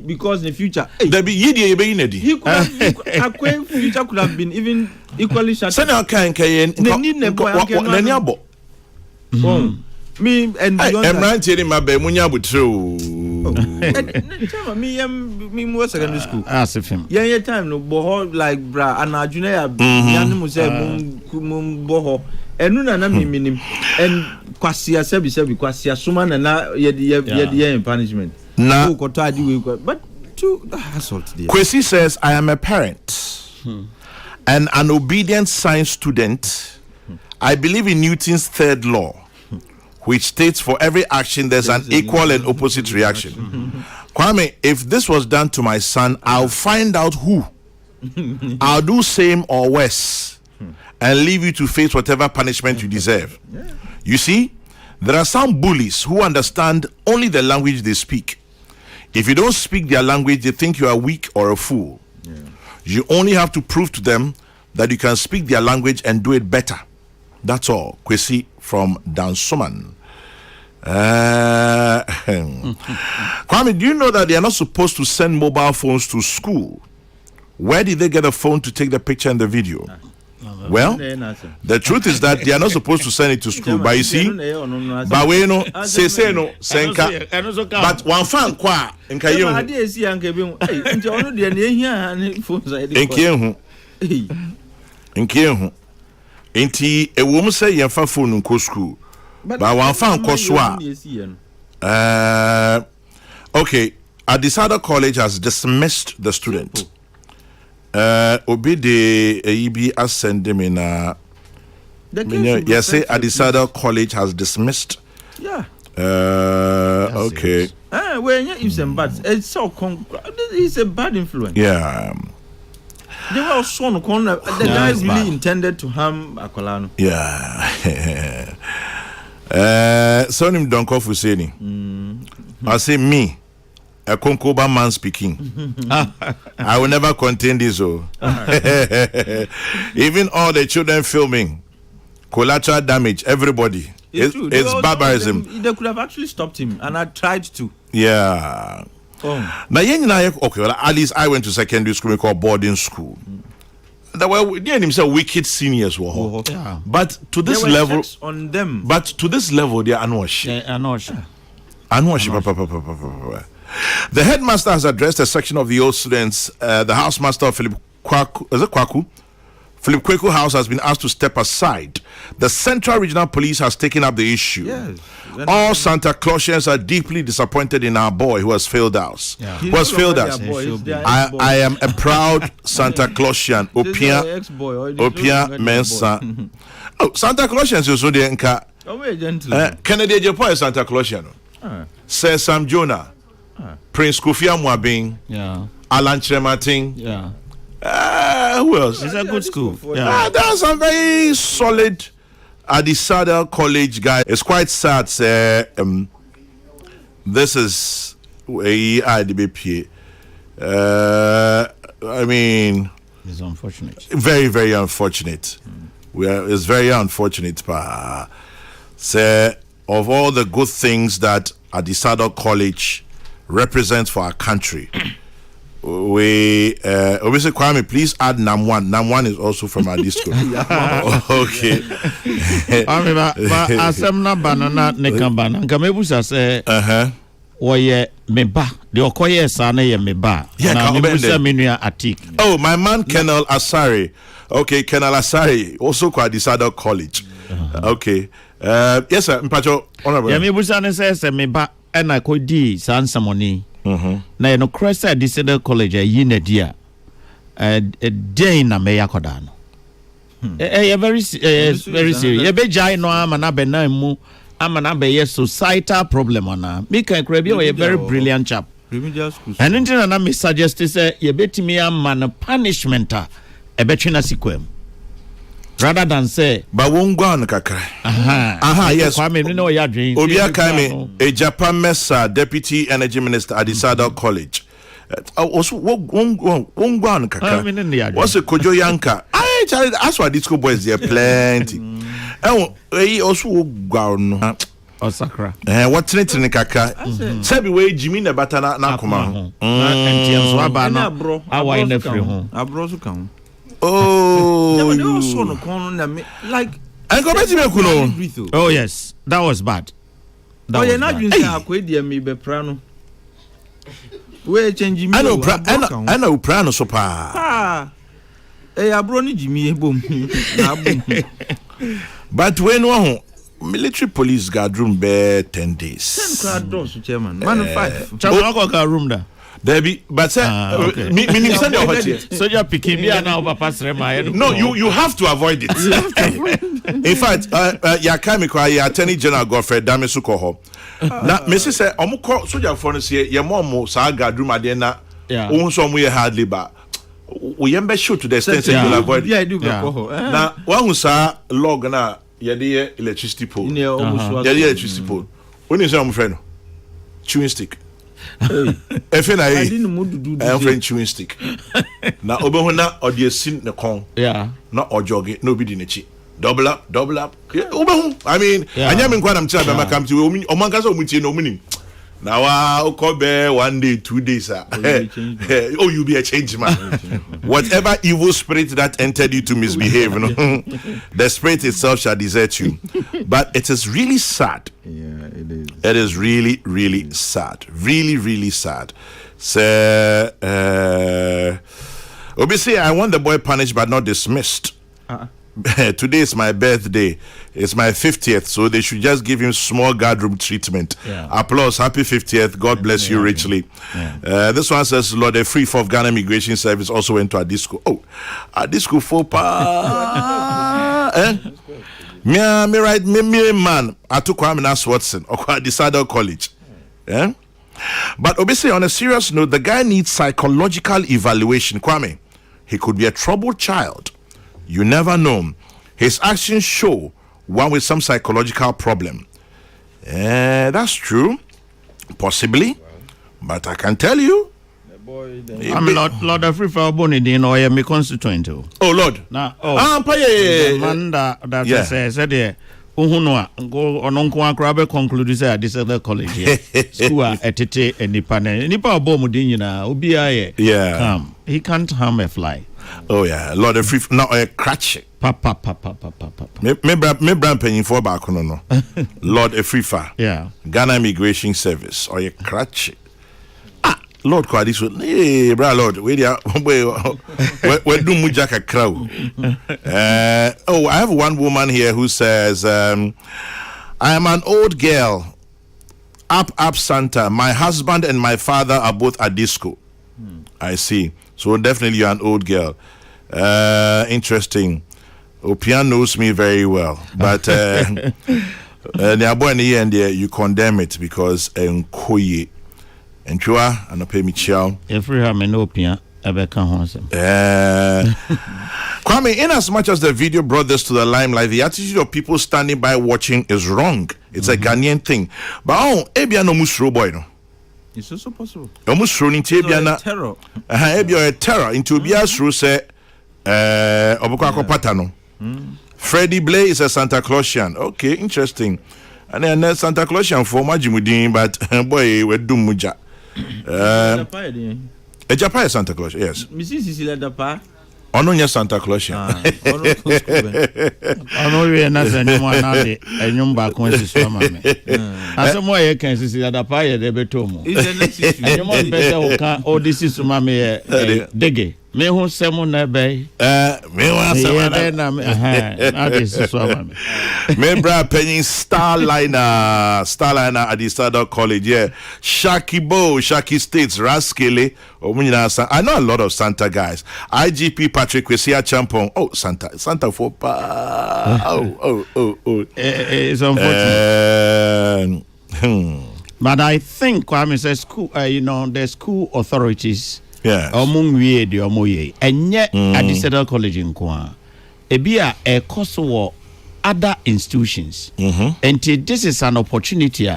because in the future, There be yidi ebe inedi. he could have future could have been even equally shut. Say na kan kayen. They need ne boy, Nani abo. Me and beyond that. Emran tieni mabe munya butro. Me was secondary school. Ask him. Yeah, time no boho like bra and junior ya mu say mum boho. Enu na me minim and kwasia sebi kwasia suma na ye punishment. Na but to assault there. Kwesi says I am a parent and an obedient science student. I believe in Newton's third law, which states for every action there's an equal and opposite reaction. Kwame, if this was done to my son, I'll find out who. I'll do same or worse and leave you to face whatever punishment you deserve. You see, there are some bullies who understand only the language they speak. If you don't speak their language, they think you are weak or a fool. You only have to prove to them that you can speak their language and do it better. That's all. Kwesi from Dansoman. Kwame, do you know that they are not supposed to send mobile phones to school? Where did they get a phone to take the picture and the video? Well, the truth is that they are not supposed to send it to school. But you see, Baweno, say no, Senka. But one fan kwa Nkiyehu. Inti a woman say yemfa phone nko school. But one fan koswa. Okay, Adisada College has dismissed the student. Obi de EB ascend them in yes, say Adisada College has dismissed. Yeah. Okay. When you say bad, it's so it's a bad influence. Yeah. They were so no corner. The guy really intended to harm Akolano. Yeah. So him don't call for saying. I say me, a Konkoba man speaking. I will never contain this. Even all the children filming, collateral damage, everybody. It's barbarism. They could have actually stopped him, and I tried to. Yeah. Now, okay, well, at least I went to secondary school called boarding school. There were himself wicked seniors were. Yeah. But to this There were level checks on them. But to this level they are unwashed. The headmaster has addressed a section of the old students. The housemaster Philip Kwaku Philip Kwaku House has been asked to step aside. The Central Regional Police has taken up the issue. Yes. All Santa Clausians are deeply disappointed in our boy who has failed us. Yeah. Who has failed us. I am a proud Santa Clausian. Opia Mensa. Oh, Santa Clausians is so the nka. Kennedy Japan is Santa Clausian. Sir Sam Jonah. Prince Kofi Amwabing. Yeah. Alan Chemating. Yeah. Who else? It's a good school. Yeah. That's a very solid Adisada College guy. It's quite sad. This is IDBP. I mean, it's unfortunate. Very, very unfortunate. It's very unfortunate. Say, of all the good things that Adisada College represents for our country, we obviously Kwame, please add Nam1. Nam1 is also from our disco. Okay. But asem na banana ne kambana. Nkamebusa say woye meba. The okoye sa na ye meba. Na mebusa menua atik. Oh, my man Colonel Asari. Okay, Colonel Asari also kwa Disado College. Okay. Yes sir, Mpacho honorable. Ya mebusa ne say meba na ko di san samoni. Na no cresta Disado College yi na dia. Day na me yakoda no. Very serious. You be jai no amana be na mu amana be yes societal problem ona. Me can be a very brilliant chap. Remedial school. And until na me suggest say you betimi am punishment a betwina sikwem. Rather than say but won't go on kakra. Yes. Kwame no know ya dream. Obia Kame, a Japan Mesa Deputy Energy Minister at Disado College. Also won't go on kakra. What's a Kojo Yanka? That's why disco boys there plenty. He also go on. Osakra. What's it in Kaka? Sabi way Jimmy na batana na kuma. Bro. Awa in the free home. Abro come. Oh, They also no corner like. I go back to me. Oh yes, that was bad. Oh yeah, not you say akwe me be prano. We change me. I know prano so pa. Ah. Hey, abro ni Jimmy boom. But when one military police guard room be 10 days. 10 crowd doors, chairman. Man 5. Chairman go room da. Debbie, but sir, me send your hot here. So you picking me now papa Srema. No, you have to avoid it. In fact, ya kamikwa ya Attorney General Godfrey Damisu ko ho. Na Mrs. say omuko soldier for no say ye mo sa guard room ade na ohun so mo ye hardly ba. We yembe shoot to the extent say you avoid. Yeah, I do go ho. Na wa sa log na ye dey electricity pole. Ye dey electricity pole. When you say am friend no. Chewing stick. If na I didn't mood to do this. Friend chewing stick. Na obehu na odi sin ne kon. Yeah. Na ojoge no bi di nechi. Double up. Yeah, obehu. I mean, anya me nkwa na mtira be makam ti we omanka so omutie no munim. Na wa okobe 1 day 2 days oh you be a change man. Whatever evil spirit that entered you to misbehave, you know, the spirit itself shall desert you. But it is really sad. Yeah, it is. It is really sad. Really sad. So obviously I want the boy punished but not dismissed. Today is my birthday. It's my 50th, so they should just give him small guard room treatment. Applause, happy 50th. God bless you richly. This one says, Lord, a free for Ghana Immigration Service also went to a disco. Oh, a disco for pa. Me right, me man. I took Kwame Watson or Disado College. But obviously, on a serious note, the guy needs psychological evaluation. Kwame, he could be a troubled child. You never know. His actions show one with some psychological problem. That's true. Possibly. But I can tell you. I'm Lord of Free for Bonnie, or I'm a constituent. Oh, Lord. Now, man that said, Uhunwa, go on Uncle Crabbe concludes at this other college. School at Tete and Nippon. Nipa Bomudina, Ubia. Yeah. Come. He can't harm a fly. Oh yeah, Lord of Free now a crutch. Papa. Me brand paying for back no. Lord a free far. Yeah. Ghana Immigration Service or a crutch. Lord quite this one. Hey, bra Lord, where do mujaka crow? I have one woman here who says, I am an old girl. Up Santa. My husband and my father are both at disco. I see. So definitely you're an old girl. Interesting. Opian knows me very well. But you condemn it because Nkoye. And Chua and pay me chow. Every ham and Opian ever come home. Kwame, in as much as the video brought this to the limelight, the attitude of people standing by watching is wrong. It's a Ghanaian thing. But Ebia no musro boy no. It's also possible. Almost running Tibiana terror. A terror into Bias Ruse Obukako Patano. Freddie Blay is a Santa Clausian. Okay, interesting. And then Santa Clausian for Majimudin, but boy, we do muja. A Japan Santa Claus, yes. Mrs. Cecilia Dapa. Ono nya Santa Claus. Ono we na se nyum anade enyum ba kon siso ma me. Asemo ye kan Cecilia Dapa ye de beto mu. Enyum on pese o kan o disisu ma me dege. Me hu semo na be. Me wa semo na na disisu ma me. Me bra penny Starliner at the Stardust College, yeah. Shaki States, Raskele. I know a lot of Santa guys. IGP Patrick Kwesia Champon. Oh, Santa for it's unfortunate. But I think Kwame says school, the school authorities. Yes. And yet at the Stardust College in Kwa, ebia a course war other institutions. And this is an opportunity.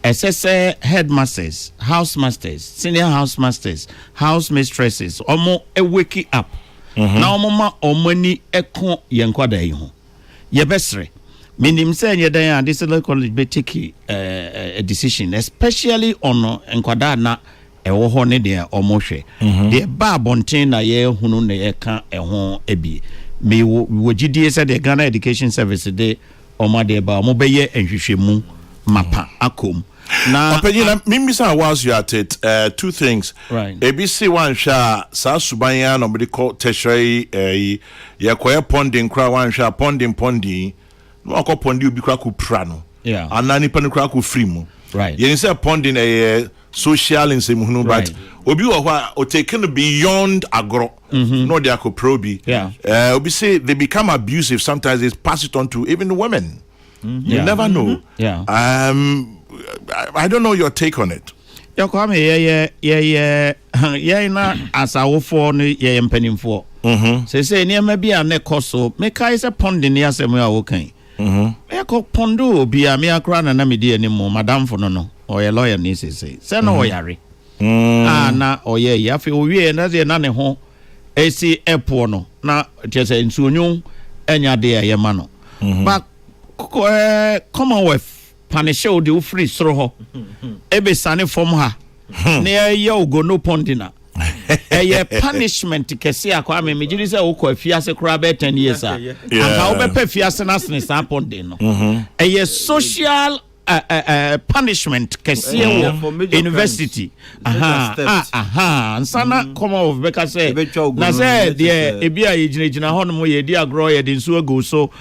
SSA headmasters, housemasters, senior housemasters, house mistresses, omo e wake up. Na omo ma omani eko yenkwada yi ho. Ye besre. Minim say nye dan this college be take a decision, especially on enkwada na ewo ho ne de omo hwe. De ba bonten na ye hunu na ye ka eho ebi. Me wogidie say the Ghana Education Service de omo de ba omo be ye enhwehwemu mapa akom. Now, whilst you at it, two things. Right. ABC one sha sa subanya nobody called tertiary ya kwaya ponding kra one sha ponding no akọ pondi obi kra ku prano. Yeah. Anani pan kra ku free mu. Right. You say ponding social in same hunu but obi wo hwa o taken beyond agro. No they are probi. Yeah. Obi say they become abusive sometimes they pass it on to even women. You never know. Yeah. I don't know your take on it. Ya kwa me ye na asawofo no ye mpanimfo. Say niam bia na ekoso me kai se pondi ne asem a wo kan. Me ko pondo obi a me akra na me di anim madam fo no o ye lawyer ni say no o yare. Na o ye ya fe o wie na ze na ne ho esi epo no na tese nsuonyu enya de ye ma no. But Commonwealth punish o de free soro ho ebe sane form ha na ye go no pondina ye punishment kese akwa me giri se wo ko afiase kura be 10 years aka wo be pa fiase na sene sa pondin no ye social punishment kese wo university nsana come of beka say na say de ebia yigina ho no ye di agro ye de nsu ago so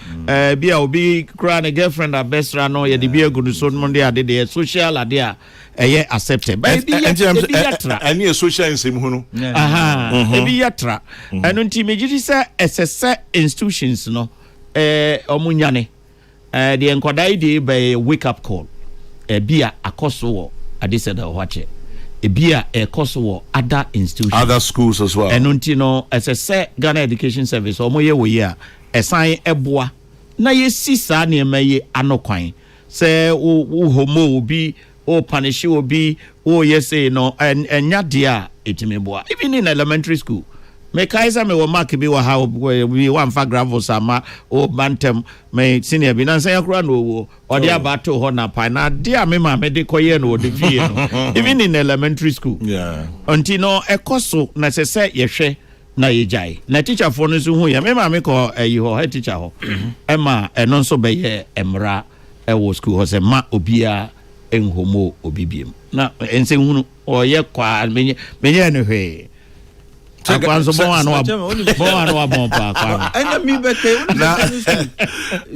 bia obi kra na girlfriend abesra no ye de bia ago so no de ade de social ade a eye accepted but yatra any social nsem hu no ebi yatra eno nti megiri say SSA institutions no omunyane the enkodai dey by wake up call bia akoso wo ade said wache bia ekoso wo other institutions other schools as well eno nti no SSA Ghana Education Service omoye wo ye a esan eboa na ye sisa na emaye anokwan say wo homo obi o punish obi o yese no enya dia etimeboa even in elementary school me kaisa me wo mark bi wo ha we wan fa gravel sama o bantem me senior bi na say akura no wo o dia bato ho na pa na dia me ma me de koye no de fie no even in elementary school until no ekoso na se yehwe na yejai na teacher for no so hu ya me ma me ko yi ho head teacher ho e ma eno nso be ye emra e wo school ho se ma obia enhomo obibiem na ense hunu o ye kwa menye no hwe akwanzo bon pa kwa ena mi beke na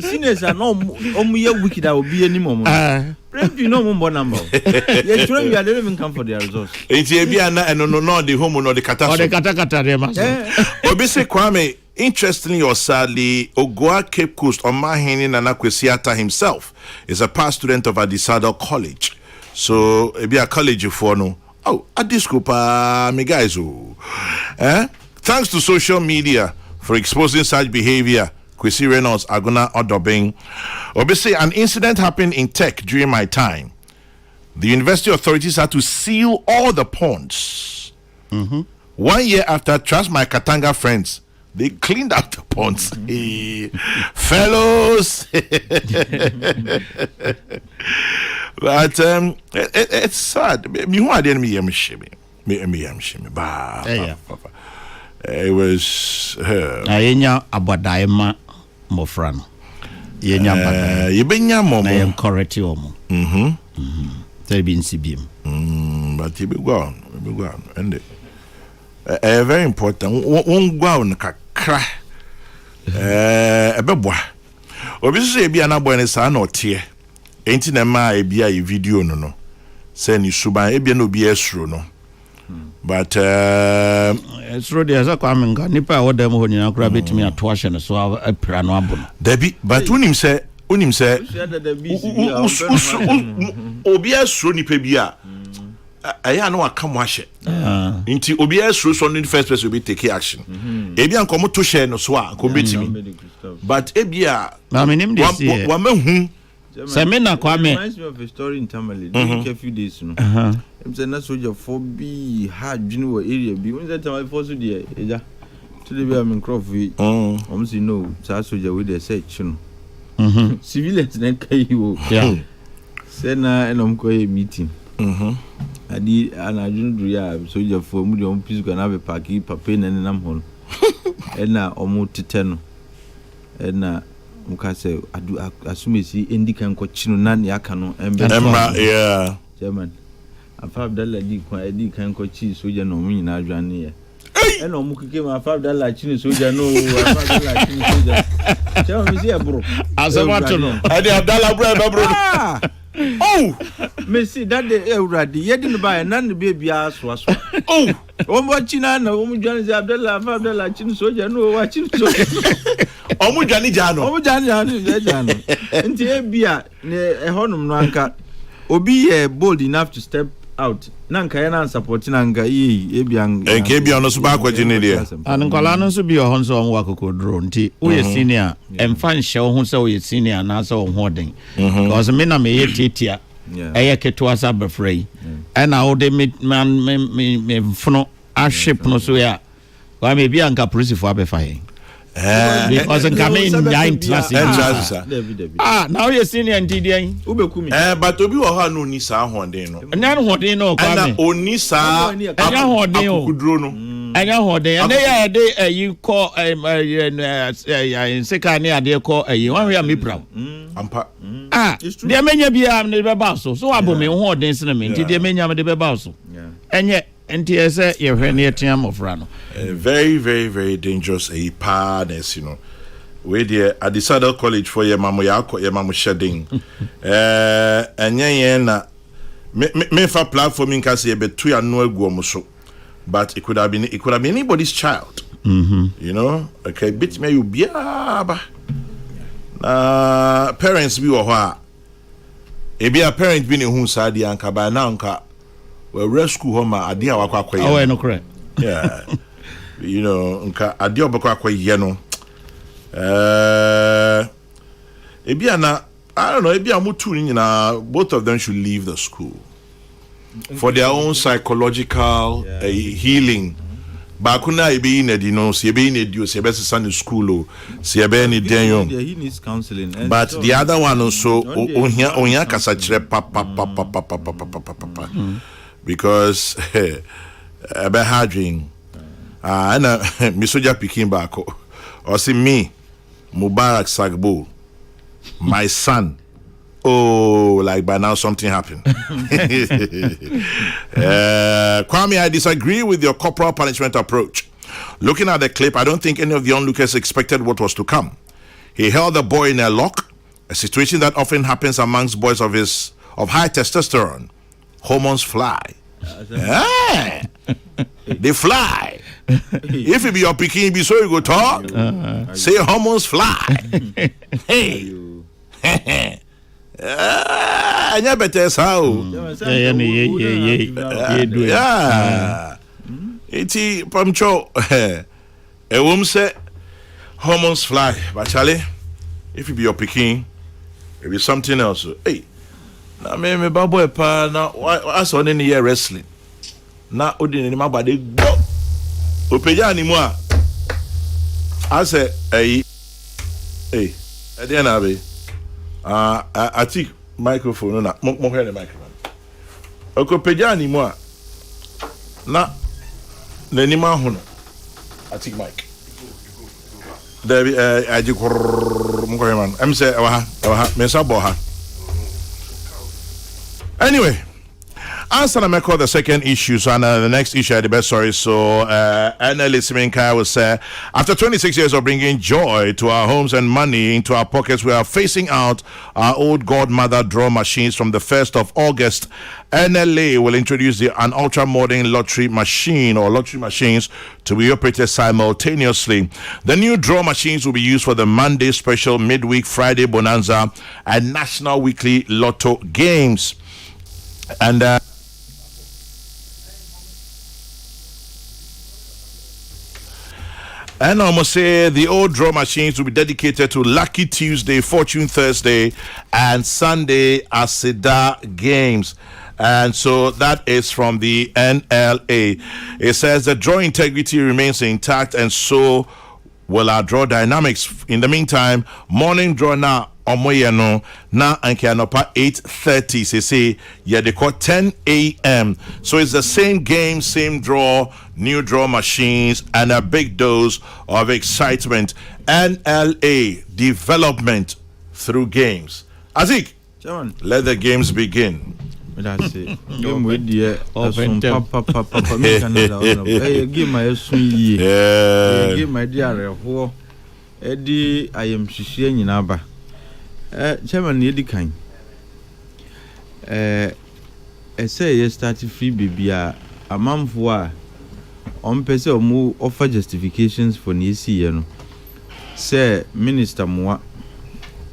seniors no omuye wiki da obi ani momo preview no mo number ye sure you are not even come for their results enti ebia na no the home no the catastrophe kata re ma obi se Kwame interestingly or sadly Ogoa Cape Coast Omahini Nana Kwesiata himself is a past student of Adisado College so ebia college for no at this group, me guys. Thanks to social media for exposing such behavior. Kwesi Reynolds, Aguna Odobing. Obviously, an incident happened in Tech during my time. The university authorities had to seal all the ponds. 1 year after, trust my Katanga friends, they cleaned out the ponds. Fellows. But it's sad. Me who are me Me am shimmy ba. Yeah. It was Ayenya abadaima mofrano. Yenya abadaima. Yebenya momo. Na encourage omo. There be NCBM. But you be gone. And very important. Won't go on kakra. Ebeboa. Obi so be anabo ne sa na otie. Enti na ma e bia e video no. Say ni suban e bia no bi esro no. But esro dia za kwa menga nipa a wodam ho nyina kura betimi ato ahye no so apira no abono. Dabi, but unim say obi esro nipa bia aya no aka mo ahye. Nti obi esro so no first person will be take action. E bia nkomo to share no so a ko betimi. But e bia na menim this year. Wa mahu Semina Kwame. Reminds me of a story in Tamale. A few days no. I'm saying that soldier for be hard junior area be. When that time I force the eja. Today we am in Crawford. Almost you know, soldier with the search no. Civilians then carry you. Yeah. Say na and I'm going meeting. Adi and I don't do soldier for me on peace can have a party papa and I'm home. And na almost 10. And na muka say adu asume si endi kan ko chino na ne aka no Emma, yeah. German afa Abdallah di kan ko chi soja no mu nyina adwane ye e no mu kike ma afa Abdallah chi soja no afa Abdallah chi soja chawo mi si ebro Asamato no Adi Abdallah bro. Oh, Messi that day Euradi yedi no ba na ne be bia so. Oh, o mo chi na o mu dwane si Abdallah afa Abdallah chi soja no wa chi soja omu dwane jano. Omu jano nti e bia ne ehonum no anka obi bold enough to step out na nka ya na support na nka e bia Enke bia no so ba kwaji ne dia. Ankola no so bi ohon so onwa kokodro nti wo ye senior emfa nhye wo ho se wo ye senior na so wo hoden because me na me ye titia eye keto asa befrei na wo de me mfuno ahwep no so ya wa me bia nka police fo abefa yen because come in giant class. Now you senior and TDI. But to be a no ni sa honden no. Nyan hoden no kwame. Oni sa anya hoden o. Kudro no. Anya hoden. And they dey you call in sekane ade call one we am proud. Ampa. Dey menya bia am dey beba so. So abome hoden se na me. Dey menya me dey beba so. Enye enti ese ye hwe na etiam ofra no. Very, very, very dangerous partners, you know. We there at the Saddle College for your mamu shedding. And na me for platform in case be two and no guomoso. But it could have been anybody's child. You know, okay, bit me you biaba. Parents be or e be a parent being who sadi and kabananka. Well, rescue home adia wakwa. Oh, no correct. Yeah. You know, nka ade obekwa kwaye no ebia na I don't know, ebia mutu nyina both of them should leave the school for their own psychological healing. Ba kuna ebe in edi no se ebe in edi o se ebe sesa in school o se ebe ni den yo. He needs counseling. But the other one also onya kasa kire pa because ebe harding and me soja pikin back or see me Mubarak Sagbo my son. Oh, like by now something happened. Kwame, I disagree with your corporal punishment approach. Looking at the clip, I don't think any of the onlookers expected what was to come. He held the boy in a lock, a situation that often happens amongst boys of high testosterone. Hormones fly. They fly. If it be your picking, be so you go talk. Say hormones fly. Hey. Anya better sao. Yeah. Iti pamcho. A woman say hormones fly. But Charlie, if it be your picking, it be something else. Hey. Na me babo pa na I saw in here wrestling. Na odi ni ma bade go. Opeja ni mu a. I say hey. Hey. E dey na be. I think microphone na mo hear the microphone. Okopeja ni mu a. na n'anima ho no I take mic there I just man I'm say me sa bo ha anyway. Answer and call the second issue. So, the next issue at the best story. So, Anna listening, Kai will say, after 26 years of bringing joy to our homes and money into our pockets, we are phasing out our old godmother draw machines from the 1st of August. NLA will introduce an ultra modern lottery machine or lottery machines to be operated simultaneously. The new draw machines will be used for the Monday special, midweek, Friday bonanza, and national weekly lotto games. And and I must say the old draw machines will be dedicated to Lucky Tuesday, Fortune Thursday, and Sunday Asida games. And so that is from the NLA. It says the draw integrity remains intact, and so will our draw dynamics. In the meantime, morning draw now. Omoyeno na anke anopa 8:30 say yeah they call 10 a.m. So it's the same game, same draw, new draw machines, and a big dose of excitement. NLA development through games. Azik, John, let the games begin. That's it. Game with the papa me Canada. Hey, give my sweet. Yeah. Give my dear who Eddie I am shishie nyina chairman Eddie kan say you start free baby a amamfo a on pese omu offer justifications for nisi ye no say minister moa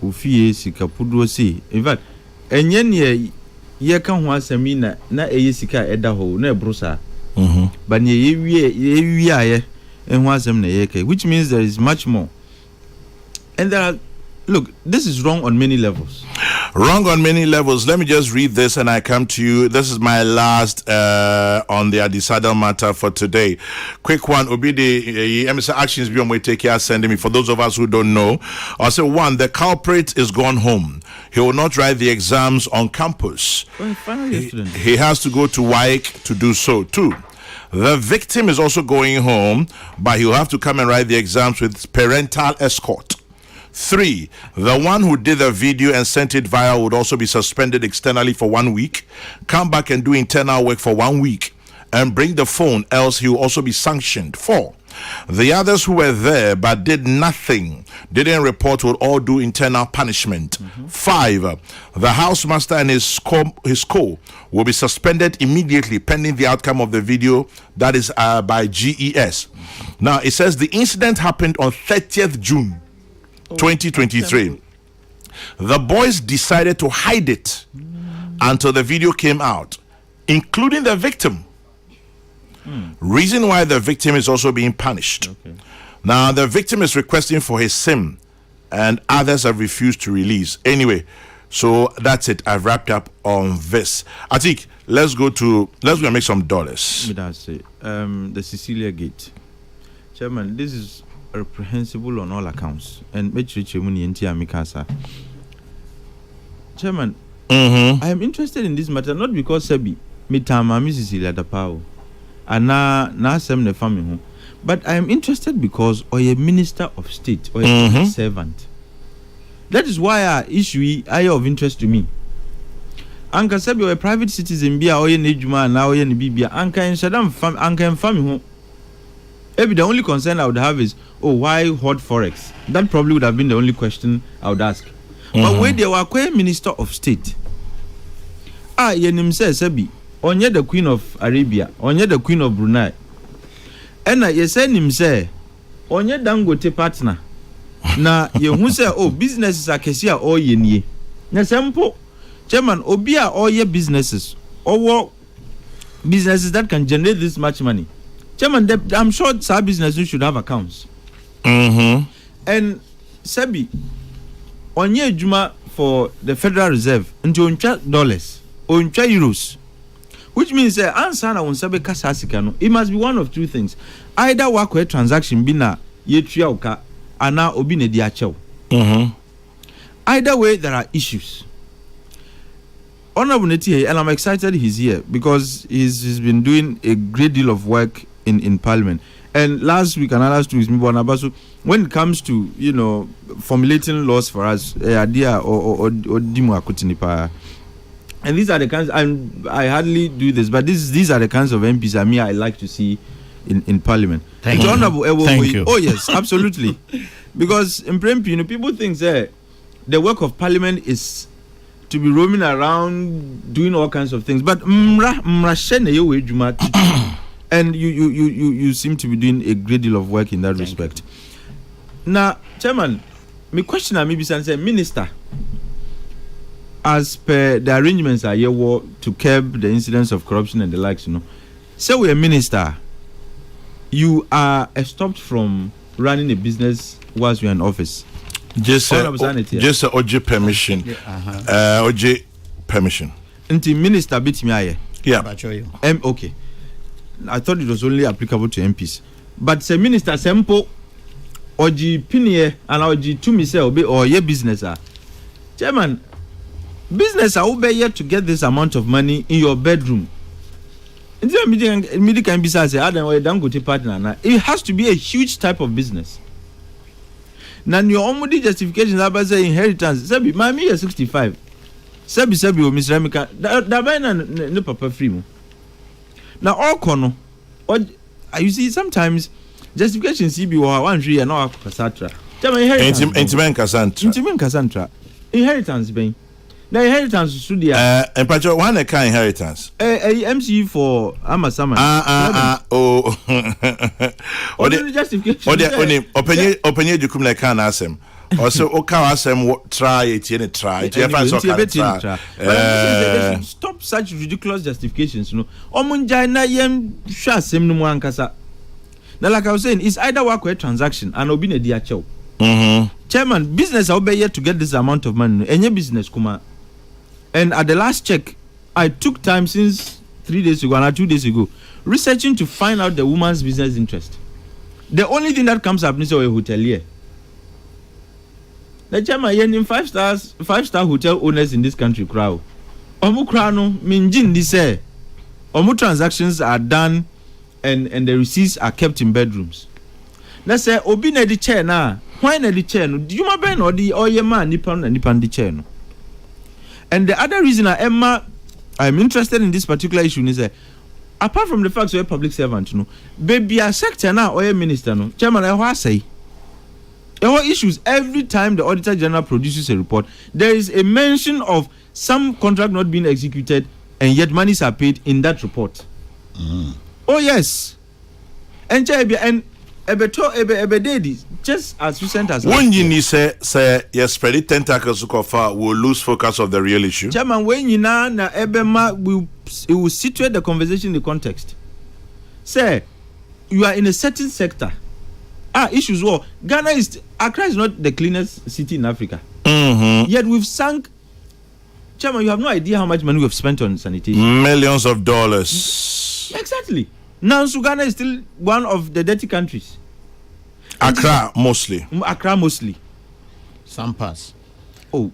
ofie sika pudo si in fact enye ne ye ka ho asemi na eye sika eda ho na ebrusa but ne ye wie aye ho asem na ye kai, which means there is much more. And there are, look, this is wrong on many levels. Wrong on many levels. Let me just read this and I come to you. This is my last on the Adisada matter for today. Quick one. Obi the actions beyond we take care sending me. For those of us who don't know, I'll say one, the culprit is gone home. He will not write the exams on campus. He has to go to WAEC to do so. Two, the victim is also going home, but he'll have to come and write the exams with parental escort. 3, the one who did the video and sent it viral would also be suspended externally for 1 week, come back and do internal work for 1 week, and bring the phone, else he will also be sanctioned. 4, the others who were there but did nothing, didn't report, will all do internal punishment. 5, the housemaster and his co will be suspended immediately pending the outcome of the video, that is by GES. Now, it says the incident happened on 30th June. 2023. The boys decided to hide it until the video came out, including the victim. Reason why the victim is also being punished. Now, the victim is requesting for his SIM, and others have refused to release. Anyway, so that's it. I've wrapped up on this. Atik, let's go and make some dollars. That's it. The Cecilia Gate. Chairman, this is reprehensible on all accounts, and Chairman, I am interested in this matter not because Sebi mitama Mrs. Iladapao and na sem ne family, but I am interested because or a minister of state or a servant. That is why our issue is of interest to me. Anka Sebi or a private citizen be or a nejuma now or a bibia anka in Shadam anka and family. Maybe the only concern I would have is, why hot forex? That probably would have been the only question I would ask. But when they were minister of state, yenim says Sebi, onye the Queen of Arabia, onye the Queen of Brunei, and ye say him say, onye Dangote partner. Na ye who say, businesses are kesia or ye. Na sample, Chairman, obia all your businesses, or businesses that can generate this much money. Chairman, I'm sure some businesses should have accounts. And Sebi, onye juma for the Federal Reserve into $1 or euros, which means answer na unsabe kasa asikano. It must be one of two things: either work with transaction bina yetria uka ana obi ne di. Either way, there are issues. Honorable Neti, and I'm excited he's here because he's been doing a great deal of work in Parliament. And last week and last 2 weeks, when it comes to formulating laws for us, idea or dimu akutinipa. And these are the kinds. I hardly do this, but these are the kinds of MPs I like to see in Parliament. Thank you. Thank you. Oh yes, absolutely. Because in Prempi, people think that the work of Parliament is to be roaming around doing all kinds of things. But and you seem to be doing a great deal of work in that respect. Now, Chairman, my question maybe say, Minister, as per the arrangements are here to curb the incidents of corruption and the likes, say we're a minister, you are stopped from running a business whilst you're in office. Just OJ permission. OJ permission. Until minister beat me. Yeah. Okay. I thought it was only applicable to MPs. But say minister sempo OJ pinie and OJ to me say or your business. Chairman, business will be here to get this amount of money in your bedroom. It has to be a huge type of business. Now your only justification is say inheritance. Sebi, mommy is 65. Sebi, Mr. Emeka. That no papa free mo. Now all kono. Or you see sometimes justification CB or 1 3 and no kasatra. Intimen Cassandra. Inheritance being. The inheritance should be and Pacho one kind inheritance. MC for Amasaman. Oh. Or the justification. Open you come like can ask him. Also, try it, try. Stop such ridiculous justifications, Omunjaina yem shasem no ankasa. Now, like I was saying, it's either work or a transaction and obin a dear chow. Chairman, business I'll be here to get this amount of money. Any business, Kuma. And at the last check, I took time since 3 days ago and 2 days ago, researching to find out the woman's business interest. The only thing that comes up is a hotelier. The chairman, in 5-star hotel owners in this country, crowd. Omukrano, minjin dise. Omu transactions are done and the receipts are kept in bedrooms. Let's say, Obine the chair now. Why not the chair? Do you remember or the man nipan the chair? And the other reason I'm interested in this particular issue is that apart from the fact you're a public servant, baby a sector now or a minister, Chairman, I say there are issues every time the Auditor General produces a report. There is a mention of some contract not being executed, and yet monies are paid in that report. Oh yes, and just as recent as when you say yes, spread it tentacles will lose focus of the real issue. Chairman, when you na ebema will situate the conversation in the context. Say you are in a certain sector. Issues Accra is not the cleanest city in Africa. Yet we've sunk. Chairman, you have no idea how much money we have spent on sanitation. Millions of dollars. Exactly. Now, Ghana is still one of the dirty countries. Accra mostly. Some pass. Oh.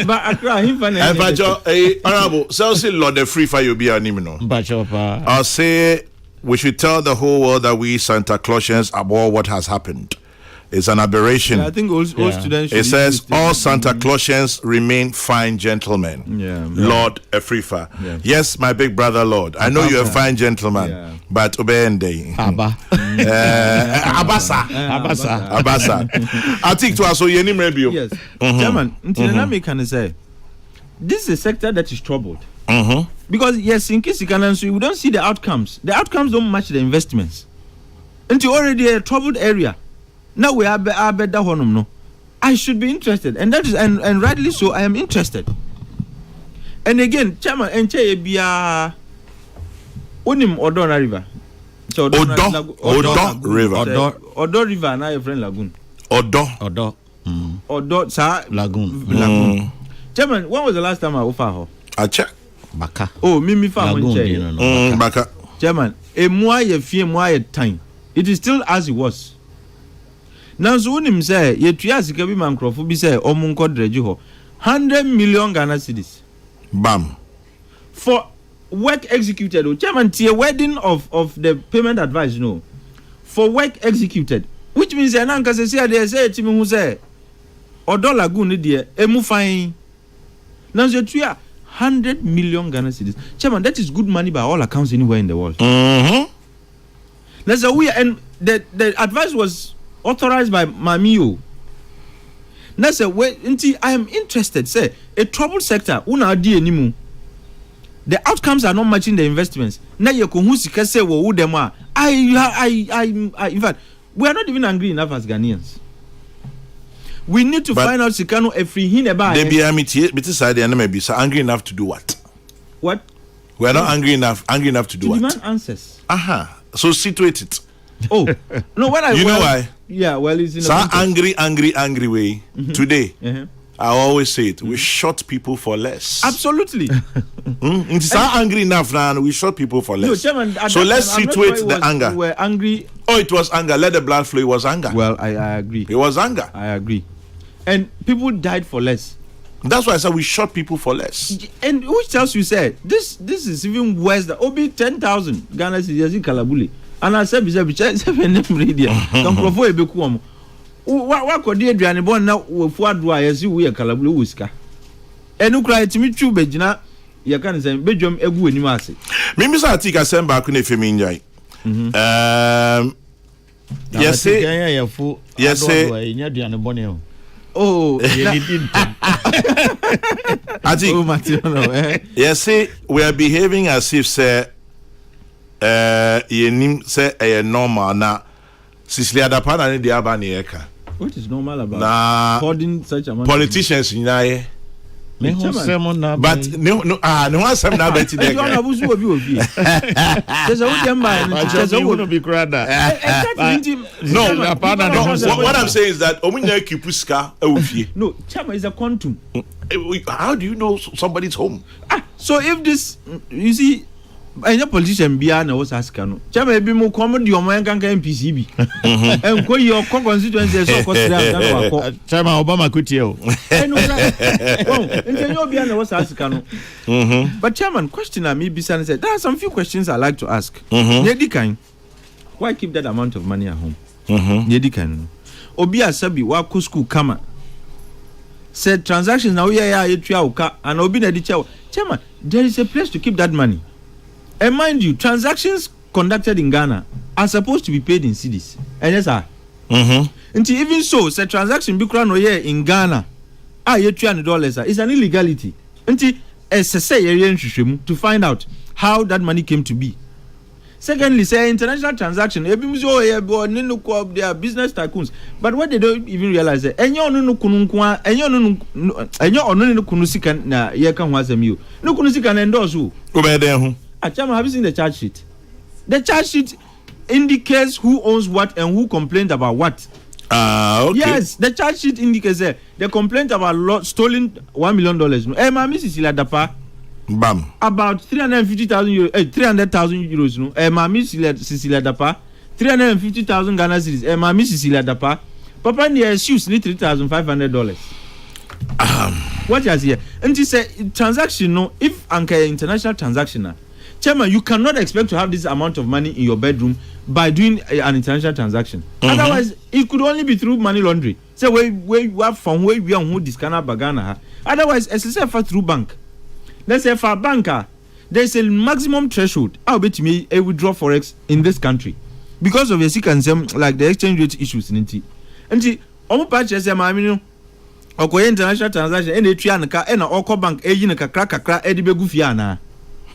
But Accra, Honorable, so say Lord the free fire you be animal. I'll say we should tell the whole world that we Santa Clausians about what has happened. It's an aberration. Yeah, I think all students. It says all Santa Clausians remain fine gentlemen. Lord Afrifa. Yes, my big brother, Lord. I know you're a fine gentleman, but obeyende. Abasa. I think to us, so you maybe. Yes, Chairman. Until can say, this is a sector that is troubled. Because yes, in case you can answer, we don't see the outcomes. The outcomes don't match the investments. Until already a troubled area. Now we are better honum no. I should be interested, and that is and rightly so. I am interested. And again, Chairman, enche bia onim Odona River. So Odo River. Odo River na your friend Lagoon. Odo. Sa Lagoon. Chairman, when was the last time I offer her? I check. Baka. Oh, Mimi farm Baka. Chairman, a moi ye fie moi time. It is still as it was. Now, so when him say, ye trias can be man crofo be say, or munko dreji ho. 100 million Ghana cedis. Bam. For work executed. Oh, chairman, a wedding of the payment advice, for work executed. Which means an uncle says, they say to me who say, or dollar good dear, emu fine. Now, you're 100 million Ghana cedis. Chairman, that is good money by all accounts anywhere in the world. That's a we and the advice was authorized by Mamio. That's a way. I am interested. Say a troubled sector. Una di enimu. The outcomes are not matching the investments. Now you can say wo them are. In fact, we are not even angry enough as Ghanaians. We need to find out Sikano every hin about. They be side and maybe so angry enough to do what? What? We are not angry enough to do what? Demand answers. So situate it. Oh no! When I know why? Yeah, well, it's in so angry way. Today, I always say it. We shot people for less. Absolutely. It's angry enough now. We shot people for less. No, Chairman, so let's situate the anger. We were angry. Oh, it was anger. Let the blood flow. It was anger. Well, I agree. It was anger. I agree. And people died for less. That's why I said we shot people for less. And which tells you, say this is even worse than Obi 10,000 Ghana cedis in Kalabuli. And I said, media. Don't prefer a bequam. What could the Adrian born now with what do I as you wear Calablu whisker? And who cried to me, true, Bejina, you can say, Bejum, a good mercy. Maybe I think I send back on a feminine. Yes, oh, I think, yes, we are behaving as if, sir. Say normal na Sicilia da pana ni dia ba ni eka. What is normal about holding such amount? Politicians nyina me ho sem na but no one sem na bet there. You na buzu obi obi. There's a woman there's a woman be crada. No, what I'm saying is that omunya kipuska e wo fie. No, chama is a quantum. How do you know somebody's home? So if this, you see, any politician be an was asking, Chama be more common, your man can MPCB. And go your constituency so Chama Obama could tell. And you'll be an was asking. But Chairman, question I may be said, there are some few questions I like to ask. Why keep that amount of money at home? Yedikan. Obia Sabi, Waku school, Kama. Said transactions now, and Obi Chairman, there is a place to keep that money. And mind you, transactions conducted in Ghana are supposed to be paid in cedis. And yes, sir. Until even so, say transaction in Ghana, $300 is an illegality. Until to find out how that money came to be. Secondly, say international transaction, they are business tycoons. But what they don't even realize is Achama, have you seen the charge sheet? The charge sheet indicates who owns what and who complained about what. Okay. Yes, the charge sheet indicates the complaint about stolen $1 million. Mami Cecilia Dapa. Bam. About 350,000 euros, 300,000 euros. No. Mami Cecilia Dapa. 350,000 Ghana cedis. Mami Cecilia Dapa. Papa near shoes need $3,500. What is here? And it's a transaction. No, if anke international transaction. Chairman, you cannot expect to have this amount of money in your bedroom by doing an international transaction. Otherwise, it could only be through money laundering. So where you have from where we are who this kind of bagana. Otherwise, as I say, for through bank. Let's say for a banker, there's a maximum threshold. I'll bet me a withdraw forex in this country because of the like the exchange rate issues in it. And see, almost purchase okoye international transaction and car and oko bank kakra edibe gufiana.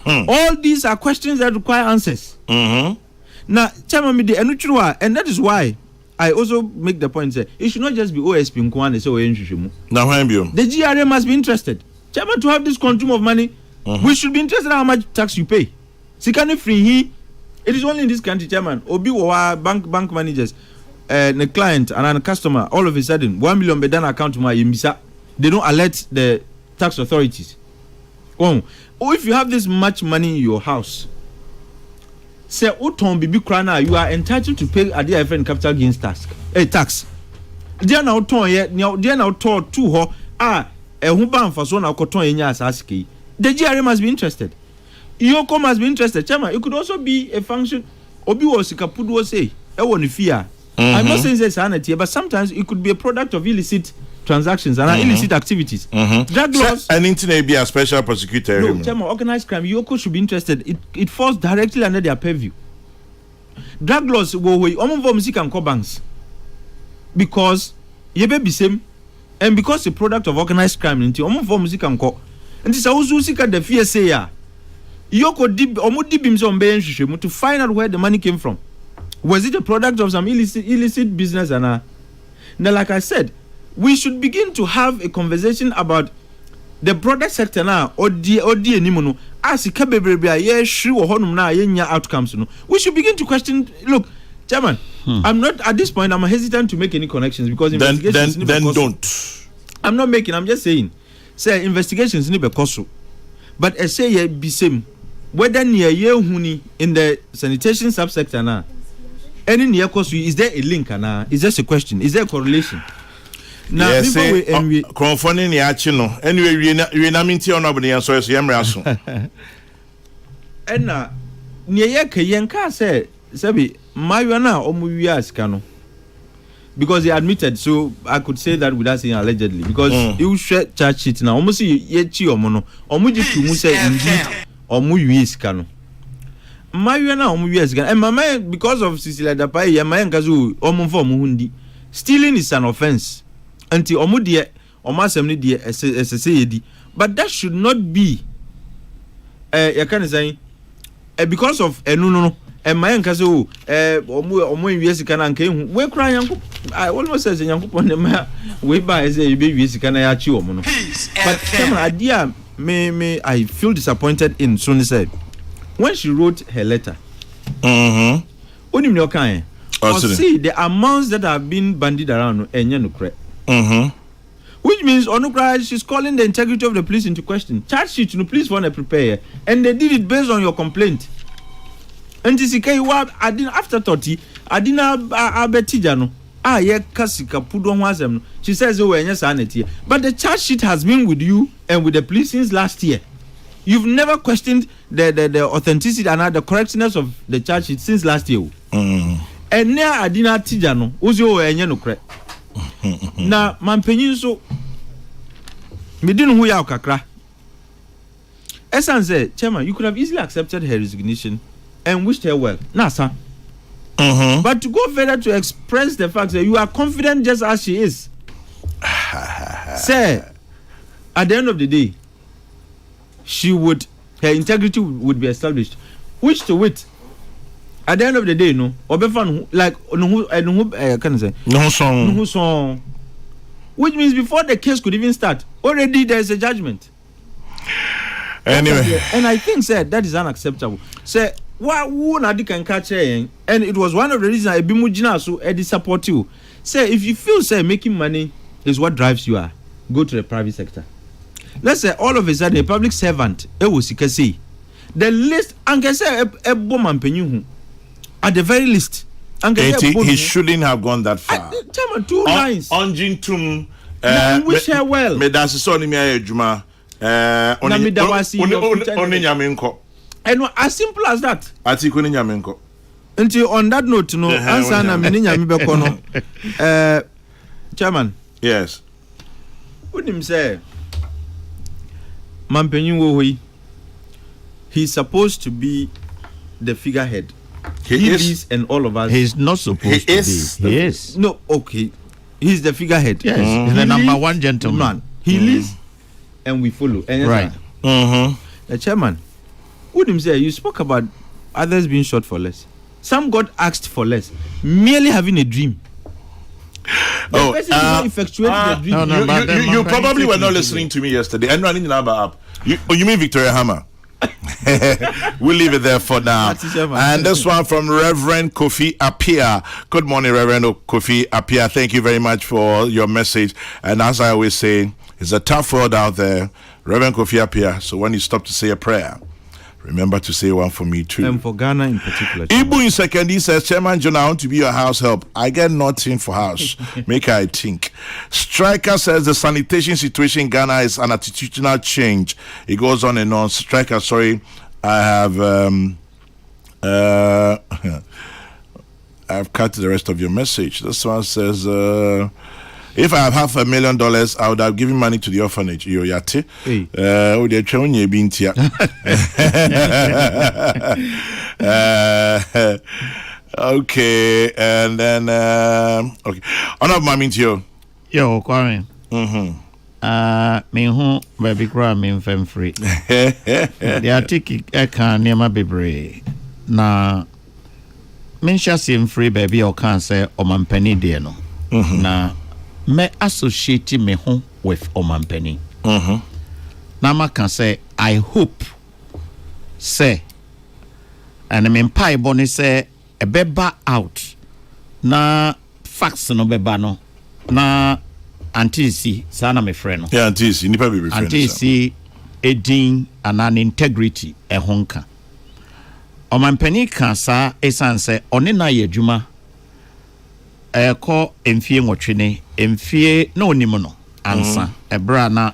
All these are questions that require answers. Now, Chairman, and that is why I also make the point that it should not just be OSP in Kwane. The GRA must be interested. Chairman, to have this quantum of money, we should be interested in how much tax you pay. Sikani free, it is only in this country, Chairman. Obi wa bank managers, the client and a customer, all of a sudden, 1 million bedan account to my Yimbisa. They don't alert the tax authorities. Or if you have this much money in your house, say Oton Bibi Krana, you are entitled to pay a dear friend capital gains tax. Tax. They are now torn yet, they are now torn to her. who ban for so na koton enya asasike. The GRA must be interested. Yoko must be interested. Chairman, it could also be a function. Obi was kapudu say, fear. I'm not saying it's sanity, but sometimes it could be a product of illicit transactions and illicit activities. Drug laws. And internet be a special prosecutor. No, Chairman, organized crime. Yoko should be interested. It falls directly under their purview. Drug laws go away. Music and banks because yebe be same, and because the product of organized crime into music and co. And this also seek the fear say ya. Yoko dib himself to find out where the money came from. Was it a product of some illicit business? And now, like I said, we should begin to have a conversation about the broader sector now. Or the animono as outcomes. We should begin to question. Look, Chairman, I'm not at this point. I'm hesitant to make any connections because investigations. Then don't. I'm not making. I'm just saying. Say investigations need be cost. But I say ye be same. Whether near ye huni in the sanitation subsector now, any near cost is there a link na? Is just a question? Is there a correlation? Now, yes, confronting the action. Anyway, we na minti on abudi so yemraso. And near ye kayenka say sabi marijuana omu wias kano. Because he admitted, so I could say that without saying allegedly. Because you share charge sheet now. Almost ye chi omono. Omuji to mu say indeed omu use kano. Marijuana omu use kano. And my man, because of Cecilia Dapai, ya my kazu omu for muhundi. Stealing is an offense. Until omu die omasem die SSAD. But that should not be. You can say because of no. And my uncle so omo wiesi kana nke hu we kra yanko I almost says yanko ne ma we buy say you be wiesi kana ya chi omo no but come idea me I feel disappointed in Suni said when she wrote her letter onim ne okan see the amounts that have been bandied around enye no kre which means onukra she's calling the integrity of the police into question. Charge sheet no police want to prepare and they did it based on your complaint. And this is after 30, Adina Abetijano. Ye kasika pudo wasem. She says, oh, yes, sanity. But the charge sheet has been with you and with the police since last year. You've never questioned the authenticity and the correctness of the charge sheet since last year. And now Adina Tijano, Uzo and Yanukre. Now, Mampenin so me didn't who ya kakra. Esan said, Chairman, you could have easily accepted her resignation and wished her well. Nah, sir. But to go further to express the fact that you are confident just as she is. Sir, at the end of the day, her integrity would be established. Which to wit, at the end of the day, no, Obefan like can I say no song. Which means before the case could even start, already there is a judgment. Anyway, and I think, sir, that is unacceptable. Sir, why who can catch her? And it was one of the reasons I be mujina so I support you. Sir, if you feel, sir, making money is what drives you, go to the private sector. Let's say all of a sudden a public servant, say the list, and can say a woman penyu at the very least. He shouldn't have gone that far. Tell me 2 lines. On Jintum, wish her well. Me that's so ni me Juma. And as simple as that. Atikuni nyamenko. Until on that note, no answer na mini nyamibeko no. Chairman. Yes. What him say? Mampenyu Wohui. He's supposed to be the figurehead. He is, and all of us. He's not supposed to be. He is. No, okay. He's the figurehead. Yes, he's the number one gentleman. He leads, and we follow. And right. The chairman. Would him say you spoke about others being shot for less? Some got asked for less, merely having a dream. The person did not effectuate the dream. You probably were not listening to me yesterday. I know I need an app. You mean Victoria Hammer? We'll leave it there for now. And this one from Reverend Kofi Apia. Good morning, Reverend Kofi Apia. Thank you very much for your message. And as I always say, it's a tough world out there, Reverend Kofi Apia. So when you stop to say a prayer, Remember to say one for me too. And for Ghana in particular. Ibu in second, he says, Chairman John, I want to be your house help. I get nothing for house. Make I think. Striker says the sanitation situation in Ghana is an attitudinal change. It goes on and on. Striker, sorry, I have I've cut the rest of your message. This one says, if I have $500,000, I would have given money to the orphanage. Yo yate. Okay, and then okay. Honor mami tio. Yo, Kwame. Me hu baby cry me fem free. The article can near my baby. Na me shall free baby or can say o man penny dear no. Na me associate me home with Omampeni. Now I can say I hope say and me pie bonnie say a beba out na facts no beba no na antisi sana me friend no. Yeah, antisi nipa be friend. Antisi edin and an integrity e honka. Omampeni kan sa esan say one na ye adwuma eko emfie nwotwene emfie na onimo no ansa ebra na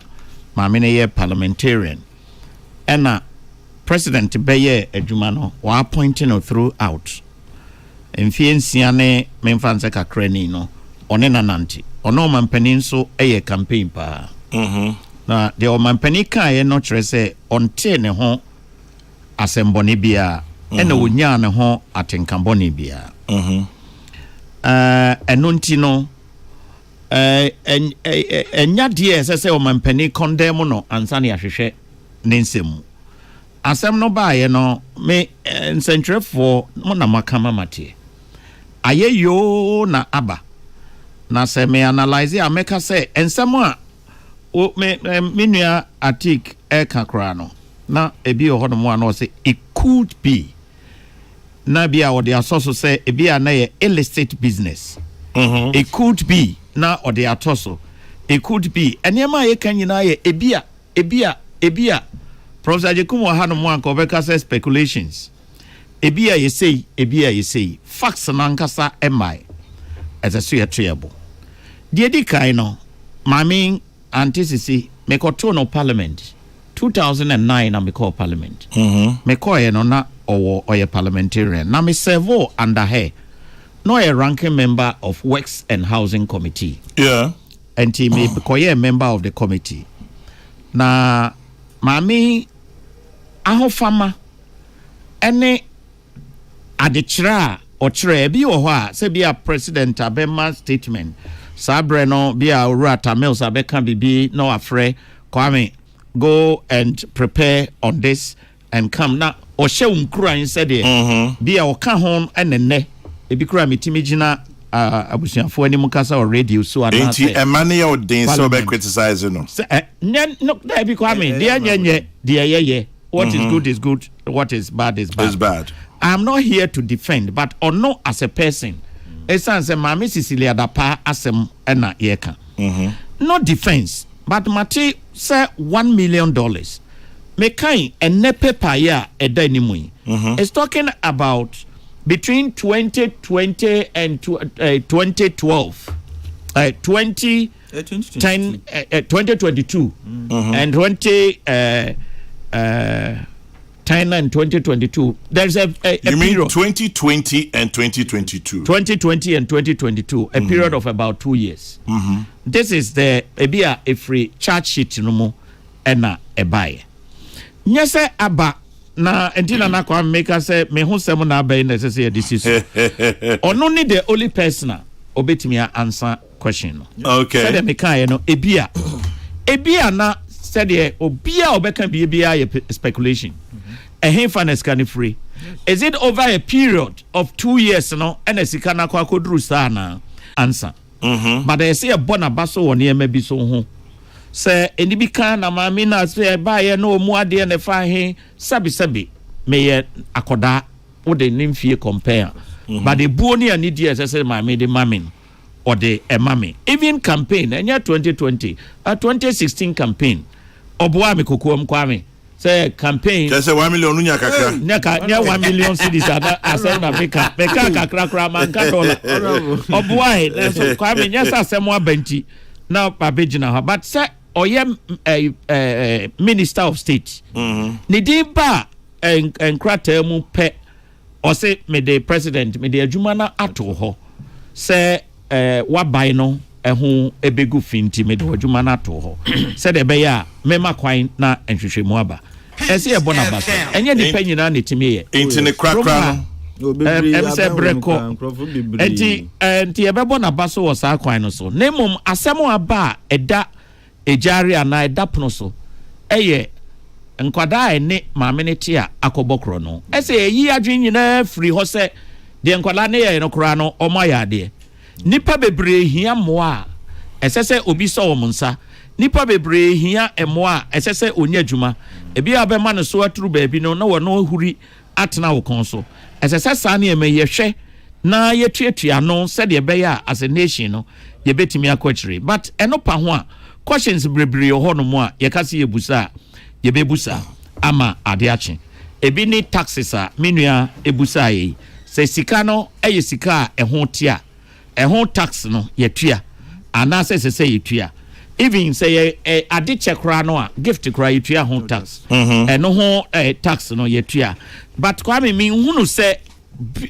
maame ne ye parliamentarian ena president beye adwuma no wa appointing no throughout emfie nsia ne memfanse kakra ni no one na nanti ono mampani nso eye campaign pa na de o mampani kan ye no kire se onte ne ho asembone bia ena onya ne ho atenkambone bia enunti no enya die sese o mampani condemn no ansa ne ahwehwe ne nsemu asem no ba ye no me nsentrefo mo na makama mate aye yo na aba na se me analyze ameka se ensem a o me nua atik e kakra no na ebi o hono mo na o se it could be na bia or the asoso say e bia na ye illicit business. It could be na or the atoso. It could be enema ye kan nyina ye ebia Professor Jekum wa hanu mo anko beka say speculations. Ebia ye say facts na nkasa emai as a suya triable. Die di kai no mami antisisi me koto no parliament 2009 na me call parliament. Me call ye no na or a parliamentarian. Now me serve under her. No a ranking member of Works and Housing Committee. Yeah. And he may be a member of the committee. Na mami aho fama ene adechra or tre bi o ho se bi a president abema statement sabre no bi a urata mills abeka bibi no afre Kwame go and prepare on this and come now or show nkura said be a oka hon enene ebi kura metimi gina abusuafo ani mukasa or radio so anase enti emane o den so be criticize no no that be Kwame dey what is good is good, what is bad is bad. It's bad. I am not here to defend, but or no as a person esan say mama Cecilia dapa asem na yeka no defense but mate say $1 million me kind and ne paper ya edanimui it's talking about between 2020 and 2012 2022 and 2010 and 2022 there's a you mean period 2020 and 2022 2020 and 2022 a period of about 2 years. This is the ebia a free charge sheet no mo ena ebaye nyese aba na entina na kwa make say me hu sem na aba na say this is ono ni the only person obetimi answer question no. Okay, say me kan no ebia na said obia obeka bia ye speculation a hinfanes can free. Is it over a period of 2 years no and sika na kwa kodru sana answer but they say a bona baso won ye maybe so ho say eni bi kan na ma me na say ba ye no mu ade na fa he sabi me ye akoda wo de nimfie compare but the buoni ani die say ma me de mamin or the mami even campaign enya 2020 2016 campaign oboa me kokoom Kwame say campaign just say 1 million nunya kakra near 1 million cedis asem na meka kakra man ka dollar obuai so Kwame nyasa asem abanti na babegina but say oye minister of state ni di ba enkrata mu pe o say me the president me the adwuma na ato ho say wabai no ehu ebegu finti me the adwuma na ato ho say de be ya mema kwan na enhwehwemu aba ese e bona ba enye ni pa nyina na timi ye enti ne krakra no emse breko enti e be bona ba so wo sa kwan no so nemum asem aba eda ejari ana eda pono so eye nkwada ene maame ne tia akobokro no ese eyi adwen nyina free ho se de nkwada ne ye no kra no omo ya de nipa bebre hia moa esese obi so wo munsa nipa bebre hia emoa esese onya adwuma ebi abema no so aturu baabi no na wo no huri atena wo kon so esese sa ne emeyehwe na yetuatua no se de be ya as a nation no ye betimi akwachire but eno pa ho a questions bebre ho no mo a ye kase yebusa ye bebusa ama adeache ebi ni taxes a menua ebusa yi se sika no eye sika eho tia eho tax no ye tua ana se ye tua even say ade chekra no a gift kra ye tua ho tax eno ho tax no ye tua but Kwame me hunu se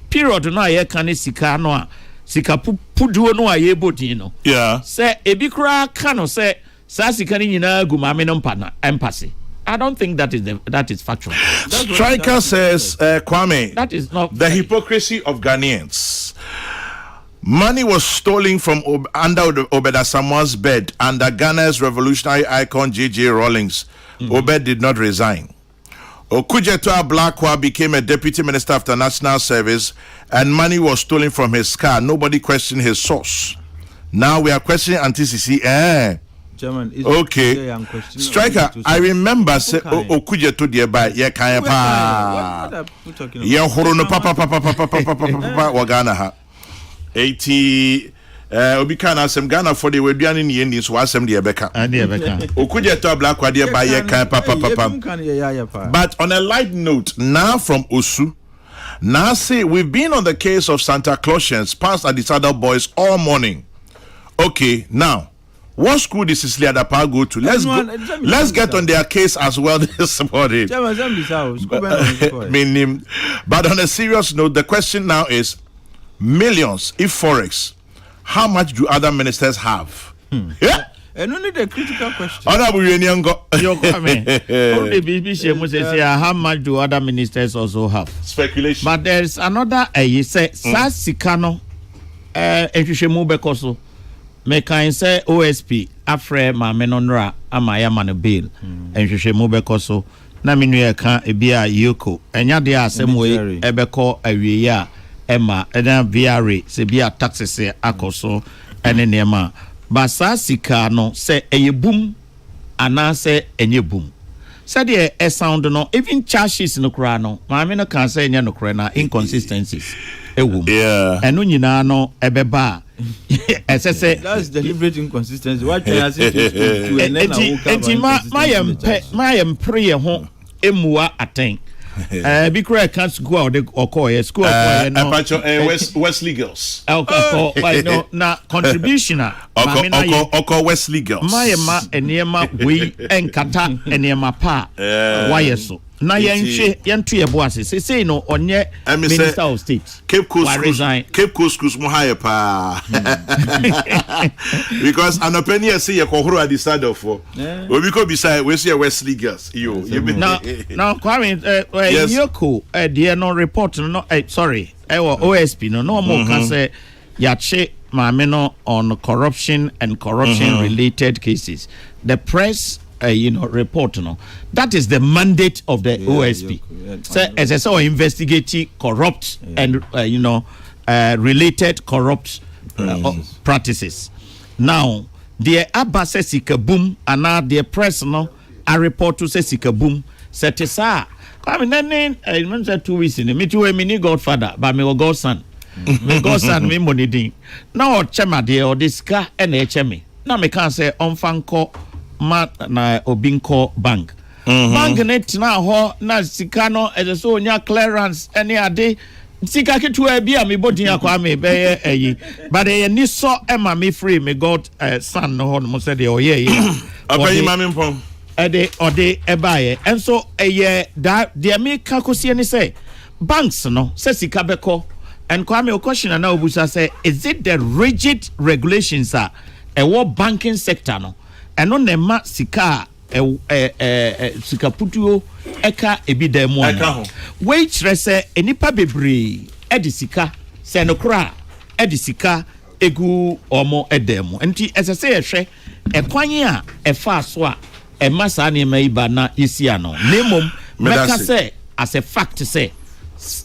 period no a ye kan sika no a sika puduo no a ye bodin no yeah say ebi kra ka no say sa sika ni nyina gu maame no mpa na empathy. I don't think that is factual. Striker says, Kwame, that is not the hypocrisy of Ghanaians. Money was stolen from under Obed Asamoah's bed under Ghana's revolutionary icon J.J. Rawlings. Obed did not resign. Okujetua Blakwa became a deputy minister after national service and money was stolen from his car. Nobody questioned his source. Now we are questioning Anti-CC. Chairman, okay. Striker, I remember say Okuje to the by ye kan pa. Ye horo no papa wagana ha. 80 obi kan asem Ghana for the weduane ni ending so asem de ebeka. Okuje to black kwa de by ye kan papa. But on a light note, now from Osu, now see we've been on the case of Santa Clausians past at the Saddle Boys all morning. Okay, now what school did Cecilia Dapa go to? Let's get on their case as well this morning. But on a serious note, the question now is millions if forex. How much do other ministers have? Yeah. And only the critical question. How much do other ministers also have? Speculation. But there's another you say Sasikano Bekoso. Me can say OSP afre ma menonra ama ya man bail enhwehwe mu bekoso na menu ka ebia yoko enya de asem we ebeko awie ya ema ena VR se bia taxes akoso ene nema basa sika no se eyebum ana se enye bum se de e sound no even charges no kra no ma me no kan say enye no kra na inconsistencies ewum eno nyina no ebeba that's deliberate inconsistency. What you are saying to and then my employer ho emua aten be correct can't go out or call school Wesley girls no na contribution or Wesley girls my enema we enkata enema pa why so na yentu yeboase say no onye minister of state Cape Coast schools mo higher pa because an opinion say yakohoro at the side of we be beside we see Wesley girls now Kwame yoko the no report no sorry OSP no more can say yache maame on corruption and corruption related cases the press report that is the mandate of the OSP. So as I saw, investigating corrupt and related corrupt practices. Now the abase sikabum and now the press a report to say sikabum set sa. I remember 2 weeks in me to a mini godfather but me godson. Me godson me money ding. Now chema de or this car and chemi. Now me can say on fanko ma na obinko bank bank ne tena ho na sika no so onya clearance any ade sika ketua bi a me bodin akwa me be eyi but ni so ema me free me god son no ho no say de oye apayi mame mpom ode ebaye enso da de me ka kosie ni say banks no say sika beko and kwame o question na obusa say is it the rigid regulations ewo banking sector no eno ne ma sika sika putuo eka ebi da mu ana we kire say enipa bebre edi sika se no kra edi sika egu omo edemu enti esese yehwe ekwan a efa so a emasa na ema iba na isia no nemom meka say as a fact say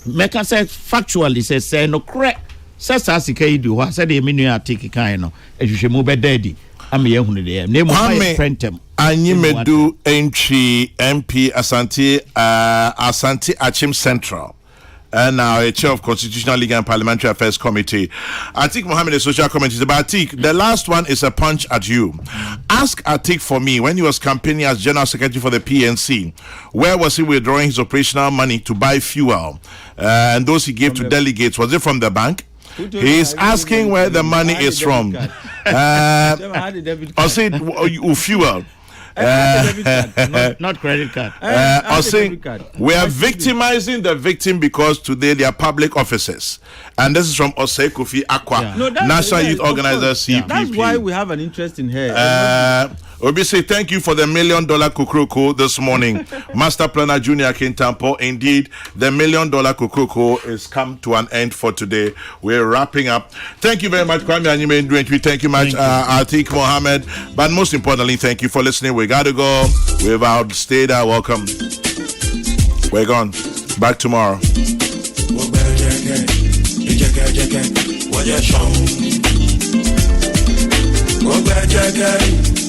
meka say factually say no kra say sa sika idi ho say de menu atiki kan no ehwehwe mu be daddy am ye hunu de nemom printem Anyimedu entry MP Asante Achim Central and now a chair of Constitutional Legal and Parliamentary Affairs Committee. Atik Mohammed, a social commentator. But Atik, the last one is a punch at you. Ask Atik for me, when he was campaigning as General Secretary for the PNC, where was he withdrawing his operational money to buy fuel? And those he gave to delegates, was it from the bank? He is asking where the money is from. Or say fuel. Not credit card. We are victimizing the victim because today they are public officers, and this is from Osei Kofi Akwa, National Youth Organizer CPP. That's why we have an interest in her. Obi say thank you for the $1 million Kokrokoo this morning. Master Planner Junior Kintampo. Indeed, the $1 million Kokrokoo is come to an end for today. We're wrapping up. Thank you very much, Kwame Anyime. Thank you much, Atik Mohammed. But most importantly, thank you for listening. We gotta go. We've outstayed our welcome. We're gone. Back tomorrow. Go back,